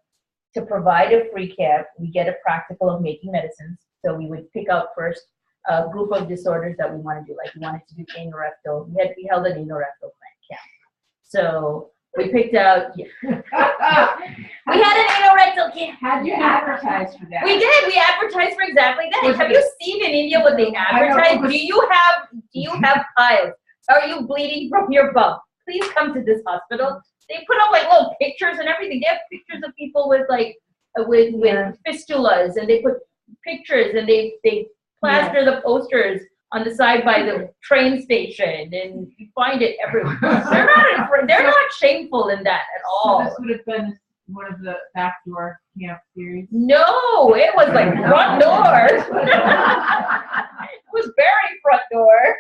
provide a free camp, we get a practical of making medicines. So we would pick out first a group of disorders that we want to do. Like we wanted to do anorectal. We held an anorectal camp. So we picked out. We had an anorectal camp. How'd you advertise for that? We did. We advertised for exactly that. Have you seen in India what they advertise? Do you have piles? Are you bleeding from your bum? Please come to this hospital. They put up like little pictures and everything. They have pictures of people with fistulas, and they put pictures, and they plaster the posters on the side by the train station, and you find it everywhere. They're not shameful in that at all. So this would have been one of the backdoor camp series. No, it was like front door. It was very front door.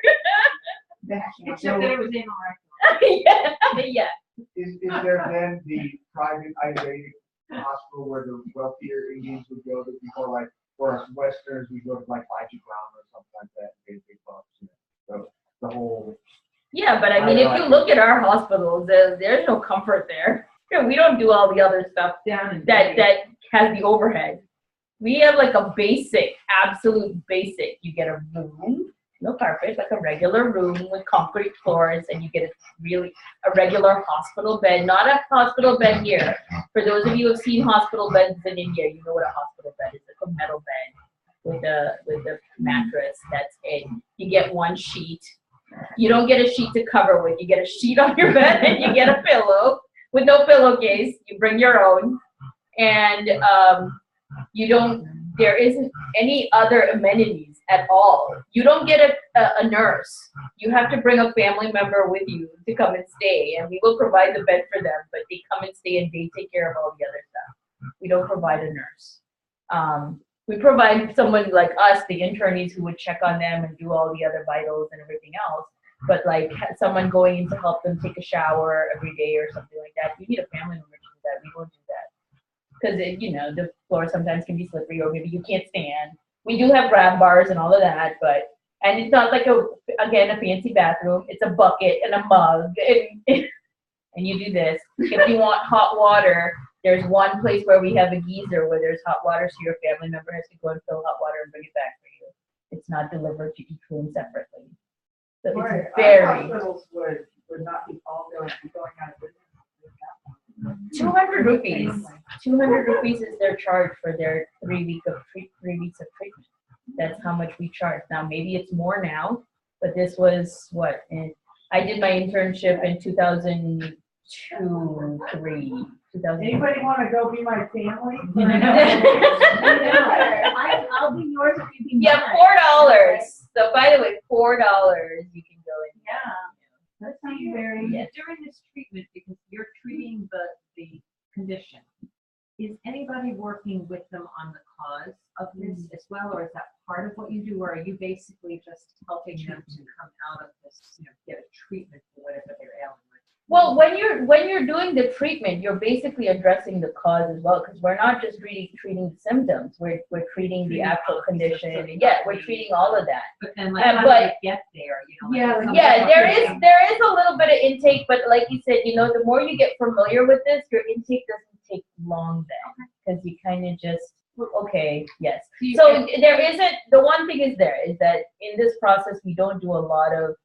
Except that it was anorectal. Yeah. Is there then the private Ayurvedic hospital where the wealthier Indians would go to before, like, for us Westerners, we go to like Bajigram or something like that, big bucks, So the whole. Yeah, but I mean, if you look at our hospitals, there's no comfort there. We don't do all the other stuff Down and. that has the overhead. We have like a basic, absolute basic. You get a room, no carpet, like a regular room with concrete floors, and you get a regular hospital bed, not a hospital bed here. For those of you who have seen hospital beds in India, you know what a hospital bed is. It's a metal bed with a mattress. That's it. You get one sheet. You don't get a sheet to cover with. You get a sheet on your bed and you get a pillow with no pillowcase. You bring your own, and there isn't any other amenities at all. You don't get a nurse. You have to bring a family member with you to come and stay, and we will provide the bed for them, but they come and stay and they take care of all the other stuff. We don't provide a nurse. We provide someone like us, the internees, who would check on them and do all the other vitals and everything else. But like someone going in to help them take a shower every day or something like that, you need a family member to do that. We won't do that. Because, the floor sometimes can be slippery, or maybe you can't stand. We do have grab bars and all of that, and it's not like a fancy bathroom. It's a bucket and a mug, and you do this. If you want hot water, there's one place where we have a geyser where there's hot water, so your family member has to go and fill hot water and bring it back for you. It's not delivered to each room separately. So Right. it's very. Our hospitals would not be all going out of business. 200 rupees. 200 rupees is their charge for their 3 weeks of treatment. That's how much we charge. Now, maybe it's more now, but this was what? I did my internship in 2002, 2003. Anybody want to go be my family? I'll be yours if you be Yeah, $4. So, by the way, $4 you can go in. Yeah. That sounds very. Yes. During this treatment, because you're treating the condition, is anybody working with them on the cause of this as well, or is that part of what you do, or are you basically just helping them to come out of this, get a treatment for whatever they're ailing with? Well, when you're doing the treatment, you're basically addressing the cause as well, because we're not just really treating symptoms. We're treating the actual condition. Yeah, we're treating all of that. But then, like, how do they get there? Yeah, there is a little bit of intake, but like you said, the more you get familiar with this, your intake doesn't take long then, because you kind of just yes. So there isn't. The one thing is that in this process we don't do a lot of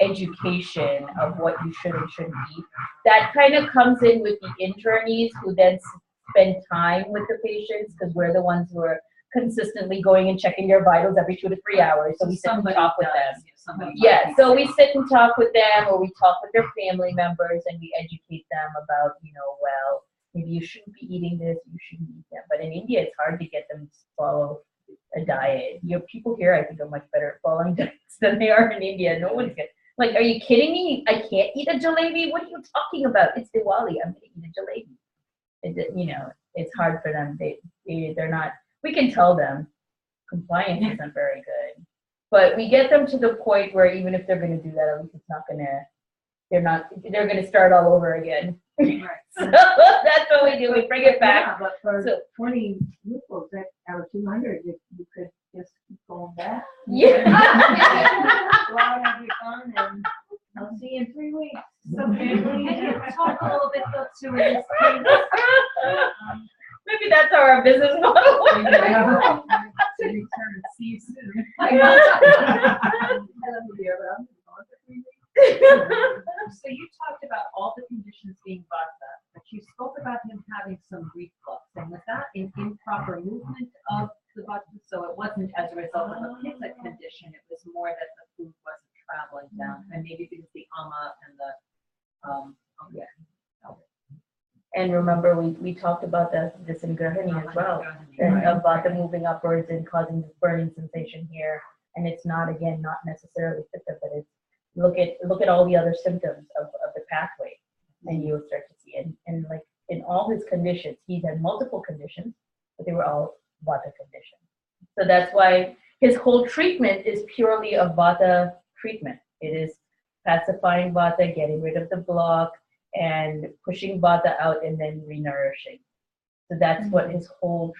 education of what you should and shouldn't eat. That kind of comes in with the internees, who then spend time with the patients, because we're the ones who are consistently going and checking their vitals every 2 to 3 hours. So we sit and talk with them. Yeah, so we sit and talk with them, or we talk with their family members, and we educate them about, well, maybe you shouldn't be eating this, you shouldn't eat that. But in India, it's hard to get them to follow a diet. People here, I think, are much better at following diets than they are in India. No one's good. Like, are you kidding me? I can't eat a jalebi? What are you talking about? It's Diwali. I'm going to eat a jalebi. It's hard for them. They're not, we can tell them compliance isn't very good. But we get them to the point where even if they're going to do that, at least it's not going to, they're going to start all over again. Right. So that's what we do. We bring it back. Yeah, but for So- 20 rupees, out of 200, you could just keep going back. Yeah. Go out, have your fun, and I'll see you in 3 weeks. So can you talk a little bit though to this thing? Maybe that's how our business model works. To return, see you soon. I love you, dear, but I'm gone for 3 weeks. So you talked about all the conditions being vata, but you spoke about him having some reflux, and was that an improper movement of the vata? So it wasn't as a result of a pitta condition, it was more that the food wasn't traveling down, and maybe because the ama and the, And remember, we talked about this in Grahini as well, about the moving upwards and causing this burning sensation here. And it's not necessarily pitta, but it's look at all the other symptoms of the pathway, and you'll start to see. And like in all his conditions, he's had multiple conditions, but they were all vata conditions. So that's why his whole treatment is purely a vata treatment. It is pacifying vata, getting rid of the block, and pushing vata out and then renourishing. So that's what his whole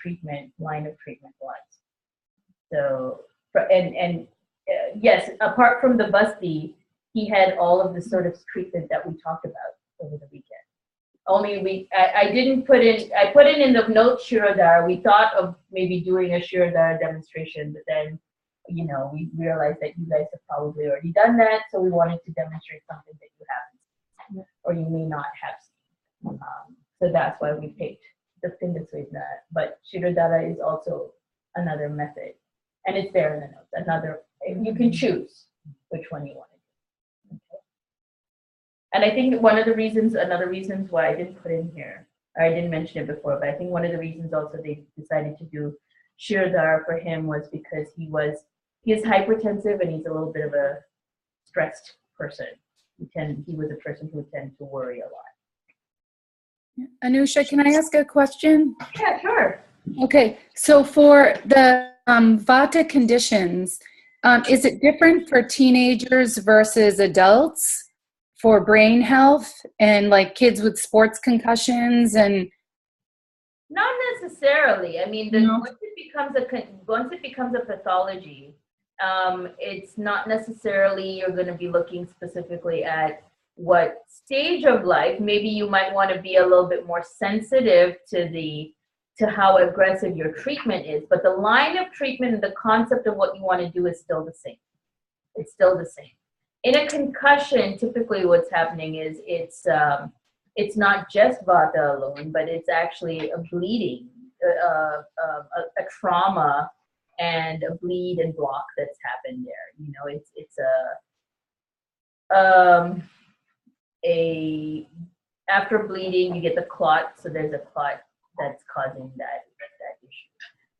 line of treatment was. So, yes, apart from the Basti, he had all of the sort of treatment that we talked about over the weekend. I didn't put in, I put it in the note Shirodara. We thought of maybe doing a Shirodara demonstration, but then, you know, we realized that you guys have probably already done that, so we wanted to demonstrate something that you haven't seen, or you may not have seen. So that's why we picked the Pindaswedna, but Shirodara is also another method, and it's there in the notes. Another, you can choose which one you want to do. Okay. And I think another reasons why I didn't put in here, or I didn't mention it before, but I think one of the reasons also they decided to do Shirodara for him was because he is hypertensive and he's a little bit of a stressed person. He was a person who tended to worry a lot. Anusha, can I ask a question? Yeah, sure. Okay, so for the Vata conditions, is it different for teenagers versus adults for brain health and like kids with sports concussions and? Not necessarily. I mean, No. once it becomes a pathology, it's not necessarily you're going to be looking specifically at what stage of life. Maybe you might want to be a little bit more sensitive to how aggressive your treatment is, but the line of treatment and the concept of what you want to do is still the same. It's still the same. In a concussion, typically what's happening is it's not just Vata alone, but it's actually a bleeding, a trauma and a bleed and block that's happened there. You know, it's after bleeding, you get the clot, so there's a clot that's causing that issue.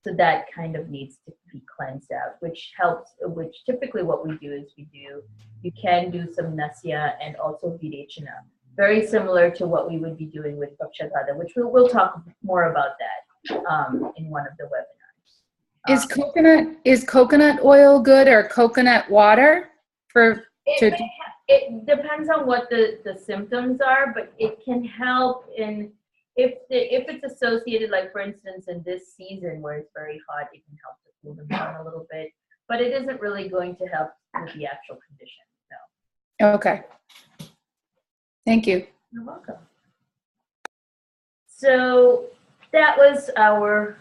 So that kind of needs to be cleansed out, which typically what we do is you can do some nasya and also virechana. Very similar to what we would be doing with Pakshagada, which we'll talk more about that in one of the webinars. Is coconut oil good or coconut water for? It depends on what the symptoms are, but it can help if it's associated, like for instance, in this season where it's very hot, it can help to cool them down a little bit, but it isn't really going to help with the actual condition. No. Okay. Thank you. You're welcome. So that was our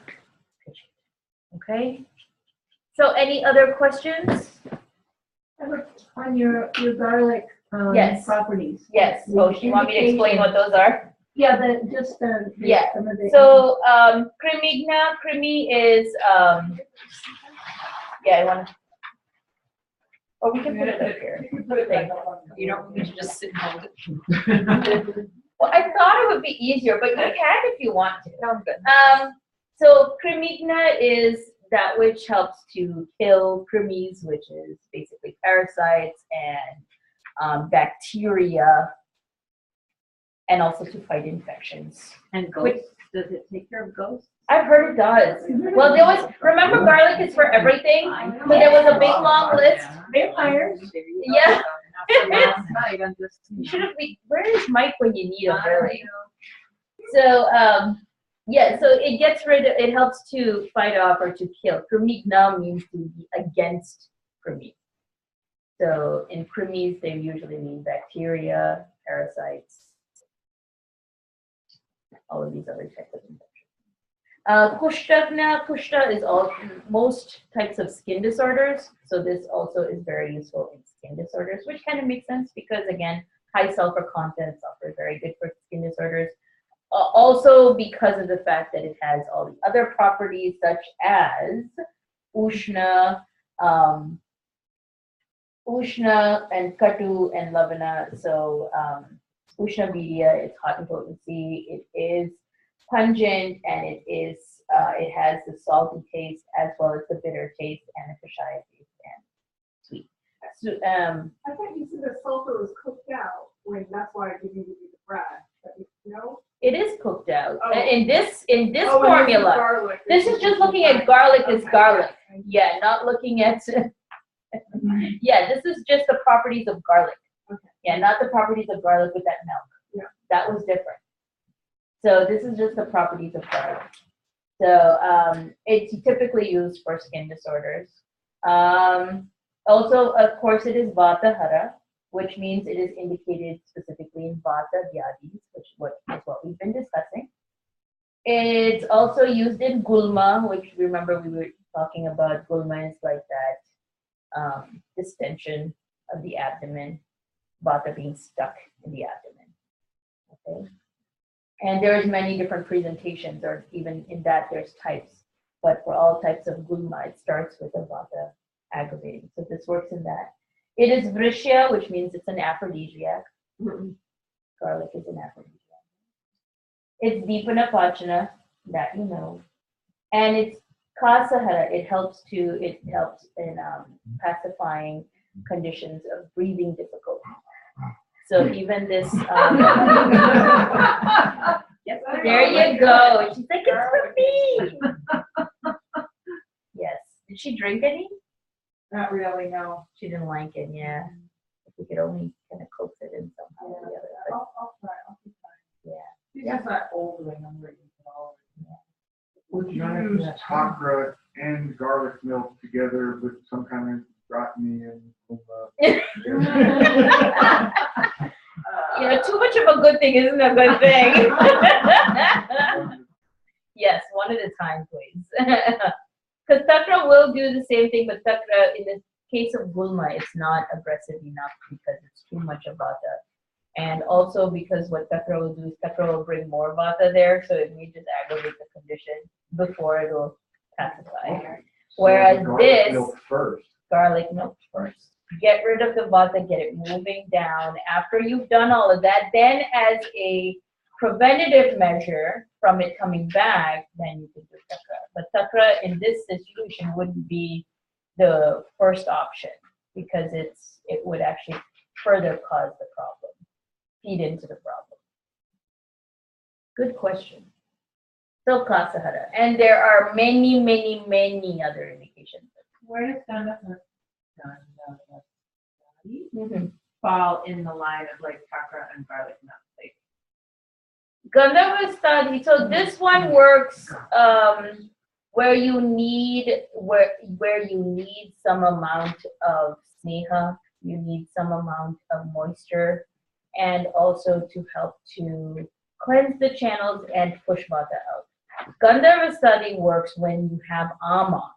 pitch. Okay. So any other questions? On your garlic Yes. properties. Yes. So you want me to explain what those are? Yeah, Yeah. some of the. So Crimigna, Crimi is I want to. Oh, we can put it up here. You don't want me to just sit and hold it. Well, I thought it would be easier, but you can if you want to. No, I'm good. So Crimigna is that which helps to kill krimis, which is basically parasites and bacteria, and also to fight infections. And ghosts, does it take care of ghosts? I've heard it does. Well, remember garlic is for everything? So there was a big long list. Vampires. Yeah. You Should have been, where is Mike when you need him, really? So, so it helps to fight off or to kill. Crimigna means to be against krimi. So in krimis, they usually mean bacteria, parasites, all of these other types of infections. Kushta is most types of skin disorders. So this also is very useful in skin disorders, which kind of makes sense because again, high sulfur content are very good for skin disorders. Also because of the fact that it has all the other properties such as Ushna and Katu and Lavana. So Ushna Vidya is hot in potency. It is pungent and it has the salty taste as well as the bitter taste and the kashaya taste and sweet. So, I thought you said the sulfur was cooked out when that's why I didn't give you the bread. No? it is cooked out. Oh. In this Oh, and formula. garlic. This is just looking at garlic as garlic. Yeah, not looking at. Yeah, this is just the properties of garlic. Okay. Yeah, not the properties of garlic with that milk. Yeah. That was different. So this is just the properties of garlic. So it's typically used for skin disorders. Also, of course, it is Vata Hara. which means it is indicated specifically in Vata Vyadis, which is what we've been discussing. It's also used in Gulma, which remember we were talking about. Gulma is like that distension of the abdomen, Vata being stuck in the abdomen. Okay. And there's many different presentations, or even in that there's types. But for all types of Gulma, it starts with a Vata aggravating. So this works in that. It is Vrishya, which means it's an aphrodisiac. Garlic is an aphrodisiac. It's Deepana Pachana, that you know. And it's Kasahara. It helps in pacifying conditions of breathing difficulty. So even this, Yes, there you go. She's like, it's for me. Yes. Did she drink any? Not really, no. She didn't like it, yeah. If we could only kind of coax it in somehow or the other. But I'll try. I'll keep trying. yeah. She's just not old and I'm ready to all. Would you use takra and garlic milk together with some kind of gratini and Too much of a good thing isn't a good thing. Yes, one at a time, please. Because takra will do the same thing, but takra, in the case of Gulma, it's not aggressive enough because it's too much of Vata. And also because what takra will do is takra will bring more Vata there, so it may just aggravate the condition before it will pacify. Whereas this, garlic milk first. Get rid of the Vata, get it moving down. After you've done all of that, then as a preventative measure from it coming back, then you can do takra. But takra in this situation wouldn't be the first option because it would actually further cause the problem, feed into the problem. Good question. So Kasahara. And there are many, many, many other indications. Where does fall in the line of like takra and garlic milk? Like, Gandharva study. So this one works where you need some amount of sneha, you need some amount of moisture, and also to help to cleanse the channels and push Vata out. Gandharva study works when you have ama,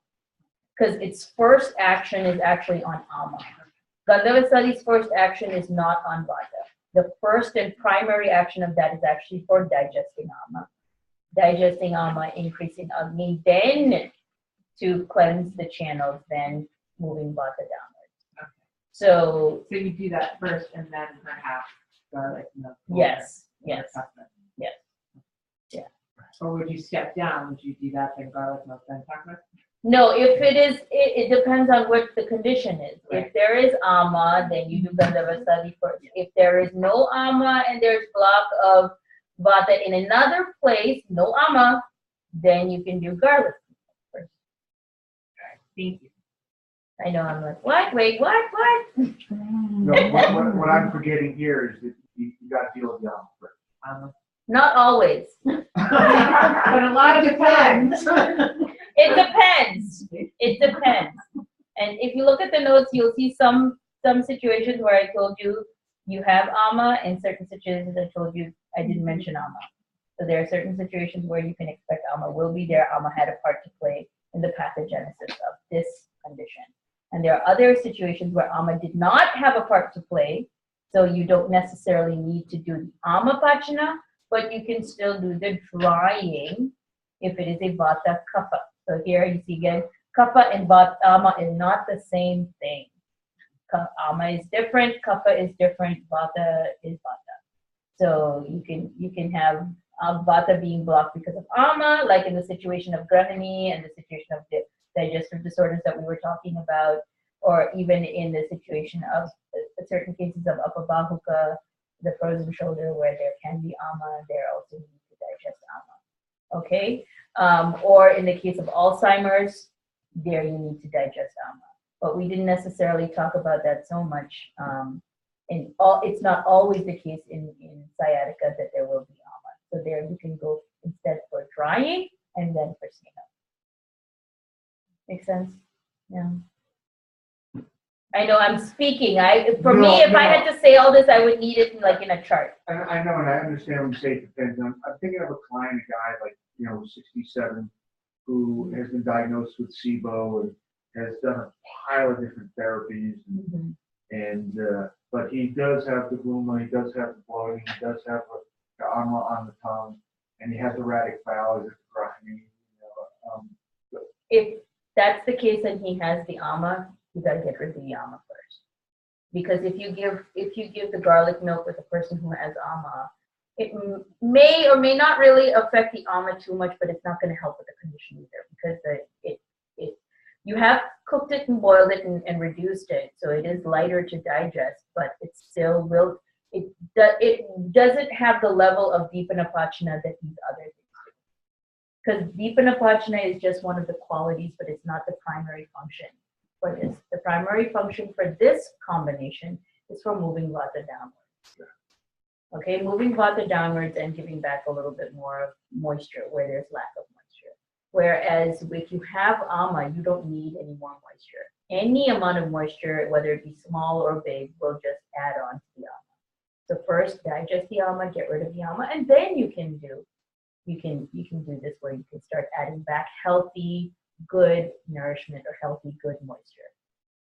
because its first action is actually on ama. Gandharva study's first action is not on Vata. The first and primary action of that is actually for digesting ama. Digesting ama, increasing Agni, then to cleanse the channels, then moving Vata downwards. Okay. So you do that first and then perhaps garlic milk. yes. Or would you step down? Would you do that then garlic milk then takra? No, if it is, it depends on what the condition is. Right. If there is ama, then you do Gandharva study first. If there is no ama and there's block of Vata in another place, no ama, then you can do garlic first. Thank you. I know, I'm like, what? Wait, what? No, what I'm forgetting here is that you got to deal with the almond first. Not always. But a lot of times. It depends. It depends. And if you look at the notes, you'll see some situations where I told you you have ama, and certain situations I told you I didn't mention ama. So there are certain situations where you can expect ama will be there. Ama had a part to play in the pathogenesis of this condition. And there are other situations where ama did not have a part to play, so you don't necessarily need to do the ama pachana, but you can still do the drying if it is a vata kapha. So here you see again, kapha and vata ama is not the same thing. Ama is different, kapha is different, vata is vata. So you can have vata being blocked because of ama, like in the situation of grahini and the situation of the digestive disorders that we were talking about, or even in the situation of certain cases of apabahuka, the frozen shoulder, where there can be ama, there also need to digest ama. Okay, or in the case of Alzheimer's, there you need to digest ama. But we didn't necessarily talk about that so much. It's not always the case in sciatica that there will be ama. So there you can go instead for drying and then for sneha. Make sense? Yeah. I know I'm speaking. For No, me, if I no. had to say all this, I would need it in a chart. I know, and I understand when you say it depends. I'm thinking of a client, a guy like, 67, who has been diagnosed with SIBO and has done a pile of different therapies. But he does have the gluma, he does have the bloating, he does have the AMA on the tongue, and he has erratic bowels, it's grinding, If that's the case and he has the AMA, you gotta get rid of the AMA first. Because if you give the garlic milk with a person who has AMA, it may or may not really affect the AMA too much, but it's not gonna help with the condition either, because you have cooked it and boiled it and reduced it, so it is lighter to digest, but it still will, it doesn't have the level of Vipanapachana that these other things do. Because Vipanapachana is just one of the qualities, but it's not the primary function for this. The primary function for this combination is for moving Vata downwards. Okay, moving Vata downwards and giving back a little bit more of moisture where there's lack of moisture. Whereas if you have AMA, you don't need any more moisture. Any amount of moisture, whether it be small or big, will just add on to the AMA. So first, digest the AMA, get rid of the AMA, and then you can do this where you can start adding back healthy, good nourishment or healthy, good moisture.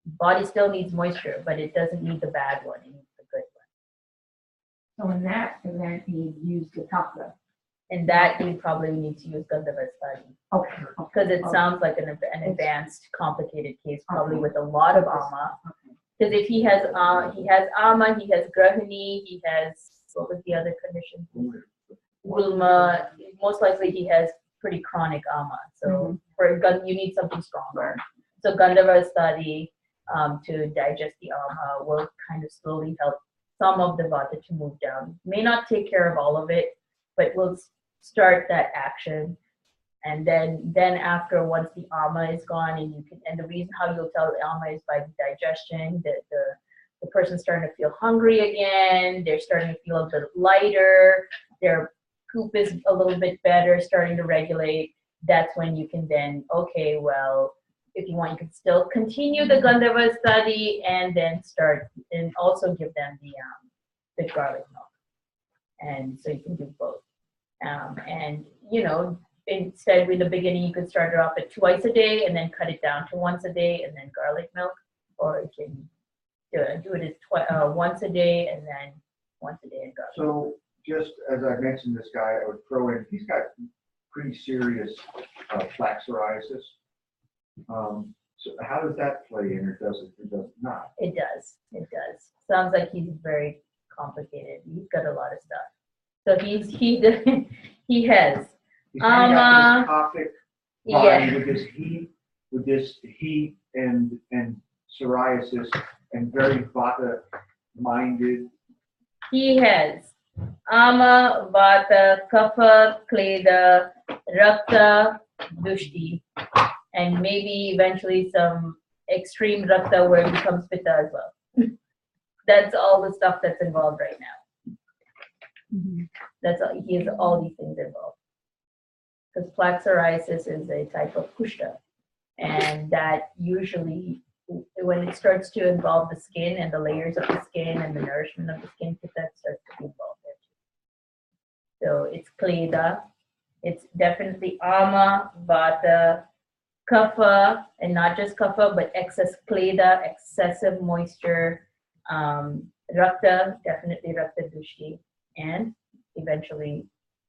Body still needs moisture, but it doesn't need the bad one, it needs the good one. So in that event, he used the kapha. And that you probably need to use Gandhava study. Okay. Because it sounds like an advanced, complicated case, probably with a lot of AMA. Because if he has AMA, he has Grahini, he has, what was the other condition? Gulma. Most likely he has pretty chronic AMA. So you need something stronger. So Gandhava study to digest the AMA will kind of slowly help some of the Vata to move down. May not take care of all of it, but will start that action. And then after, once the AMA is gone, and the reason how you'll tell the AMA is by the digestion, that the person's starting to feel hungry again, they're starting to feel a bit lighter, their poop is a little bit better, starting to regulate. That's when you can then, okay, well, if you want, you can still continue the Gandhava study and then start, and also give them the garlic milk. And so you can do both. And instead in the beginning, you could start it off at twice a day and then cut it down to once a day and then garlic milk, or you can do it as once a day and then once a day and garlic. So just as I mentioned, this guy, I would throw in, he's got pretty serious plaque psoriasis. So how does that play in, or does it not? It does. Sounds like he's very complicated. He's got a lot of stuff. So he has He's got this topic body with this heat and psoriasis, and very Vata minded. He has Ama, Vata, Kapha, Kleda, Rakta, Dushti, and maybe eventually some extreme Rakta where it becomes Pitta as well. That's all the stuff that's involved right now. That's all, he has all these things involved. Because plaque psoriasis is a type of kushta, and that usually, when it starts to involve the skin and the layers of the skin and the nourishment of the skin, that starts to be involved there too. So it's Kleda, it's definitely Ama, Vata, Kapha, and not just Kapha, but excess Kleda, excessive moisture, Rakta, definitely Rakta Dushti, and eventually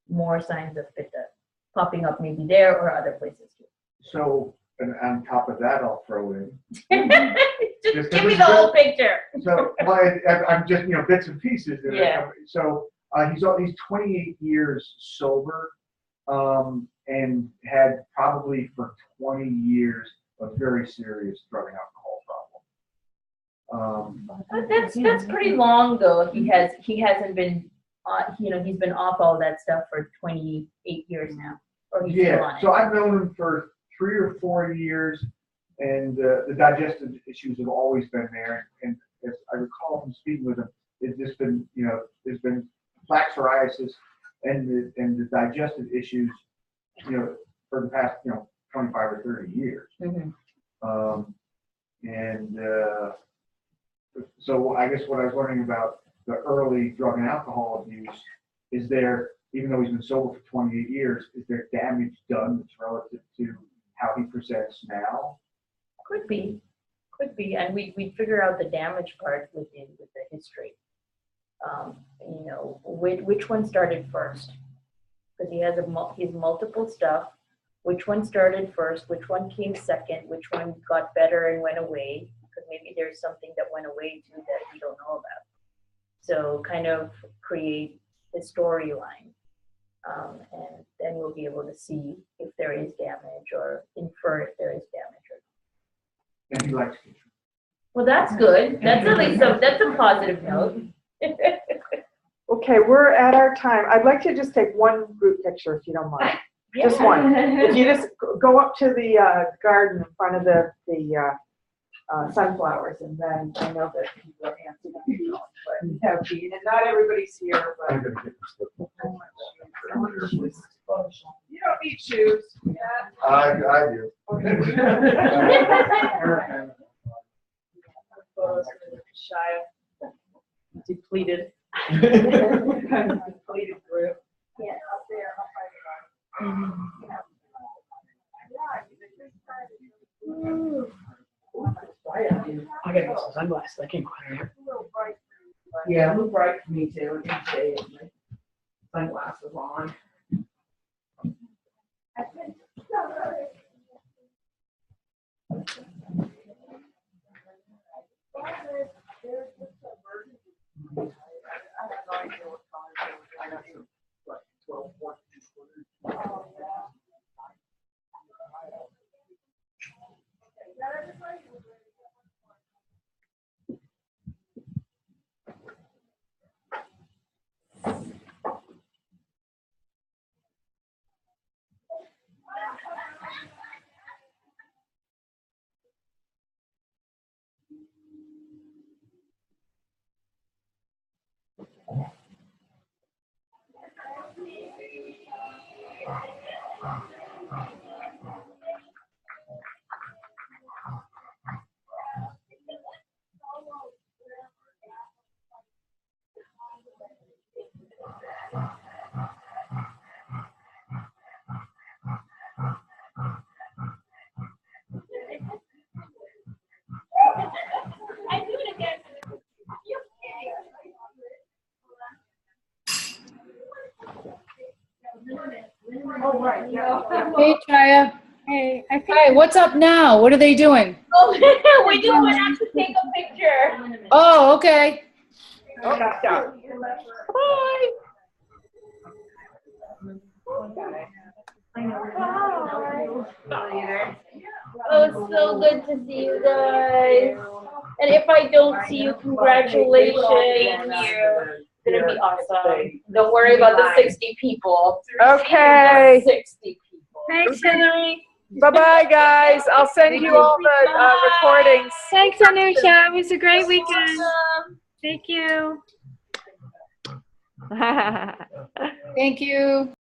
more signs of Pitta popping up maybe there or other places too. So, and on top of that, I'll throw in. Just give me the whole picture. So, I'm just, bits and pieces. Yeah. So, he's 28 years sober, and had probably for 20 years a very serious drug and alcohol problem. That's pretty long though. He hasn't been, he's been off all that stuff for 28 years now. Or he's still on it. So I've known him for 3 or 4 years, and the digestive issues have always been there. And as I recall from speaking with him, it's just been, there's been plaque psoriasis and the digestive issues, for the past, 25 or 30 years. So I guess what I was wondering about the early drug and alcohol abuse, is there, even though he's been sober for 28 years, is there damage done that's relative to how he presents now? Could be, and we figure out the damage part with the history. You know, which one started first? Because he has he's multiple stuff. Which one started first? Which one came second? Which one got better and went away? Because maybe there's something that went away too that we don't know about. So kind of create a storyline, and then we'll be able to see if there is damage or infer if there is damage. And he likes to. Well, that's good. That's at least that's a positive note. Okay, we're at our time. I'd like to just take one group picture if you don't mind. Just one. If you just go up to the garden in front of the sunflowers, and then I know that people are antsy. But and not everybody's here, but I'm gonna get this. you don't need shoes. Yeah. I do. Photos are shy of depleted. Depleted group. Yeah, up there, up by the garden. I gotta get some sunglasses. I can't quite hear. Yeah, it looked bright for me too. It didn't shade my sunglasses on. Hey, Chaya. Hey, I think Hi, what's up now? What are they doing? Oh, we just went out to take a picture. Oh, okay. Oh, it's so good to see you guys. And if I don't see you, congratulations. It's gonna be awesome. Don't worry about the 60 people. Okay. 60 people. thanks, Hillary. Bye-bye, guys. I'll send you all the recordings. Thanks, Anusha. It was a great weekend. Thank you. Thank you.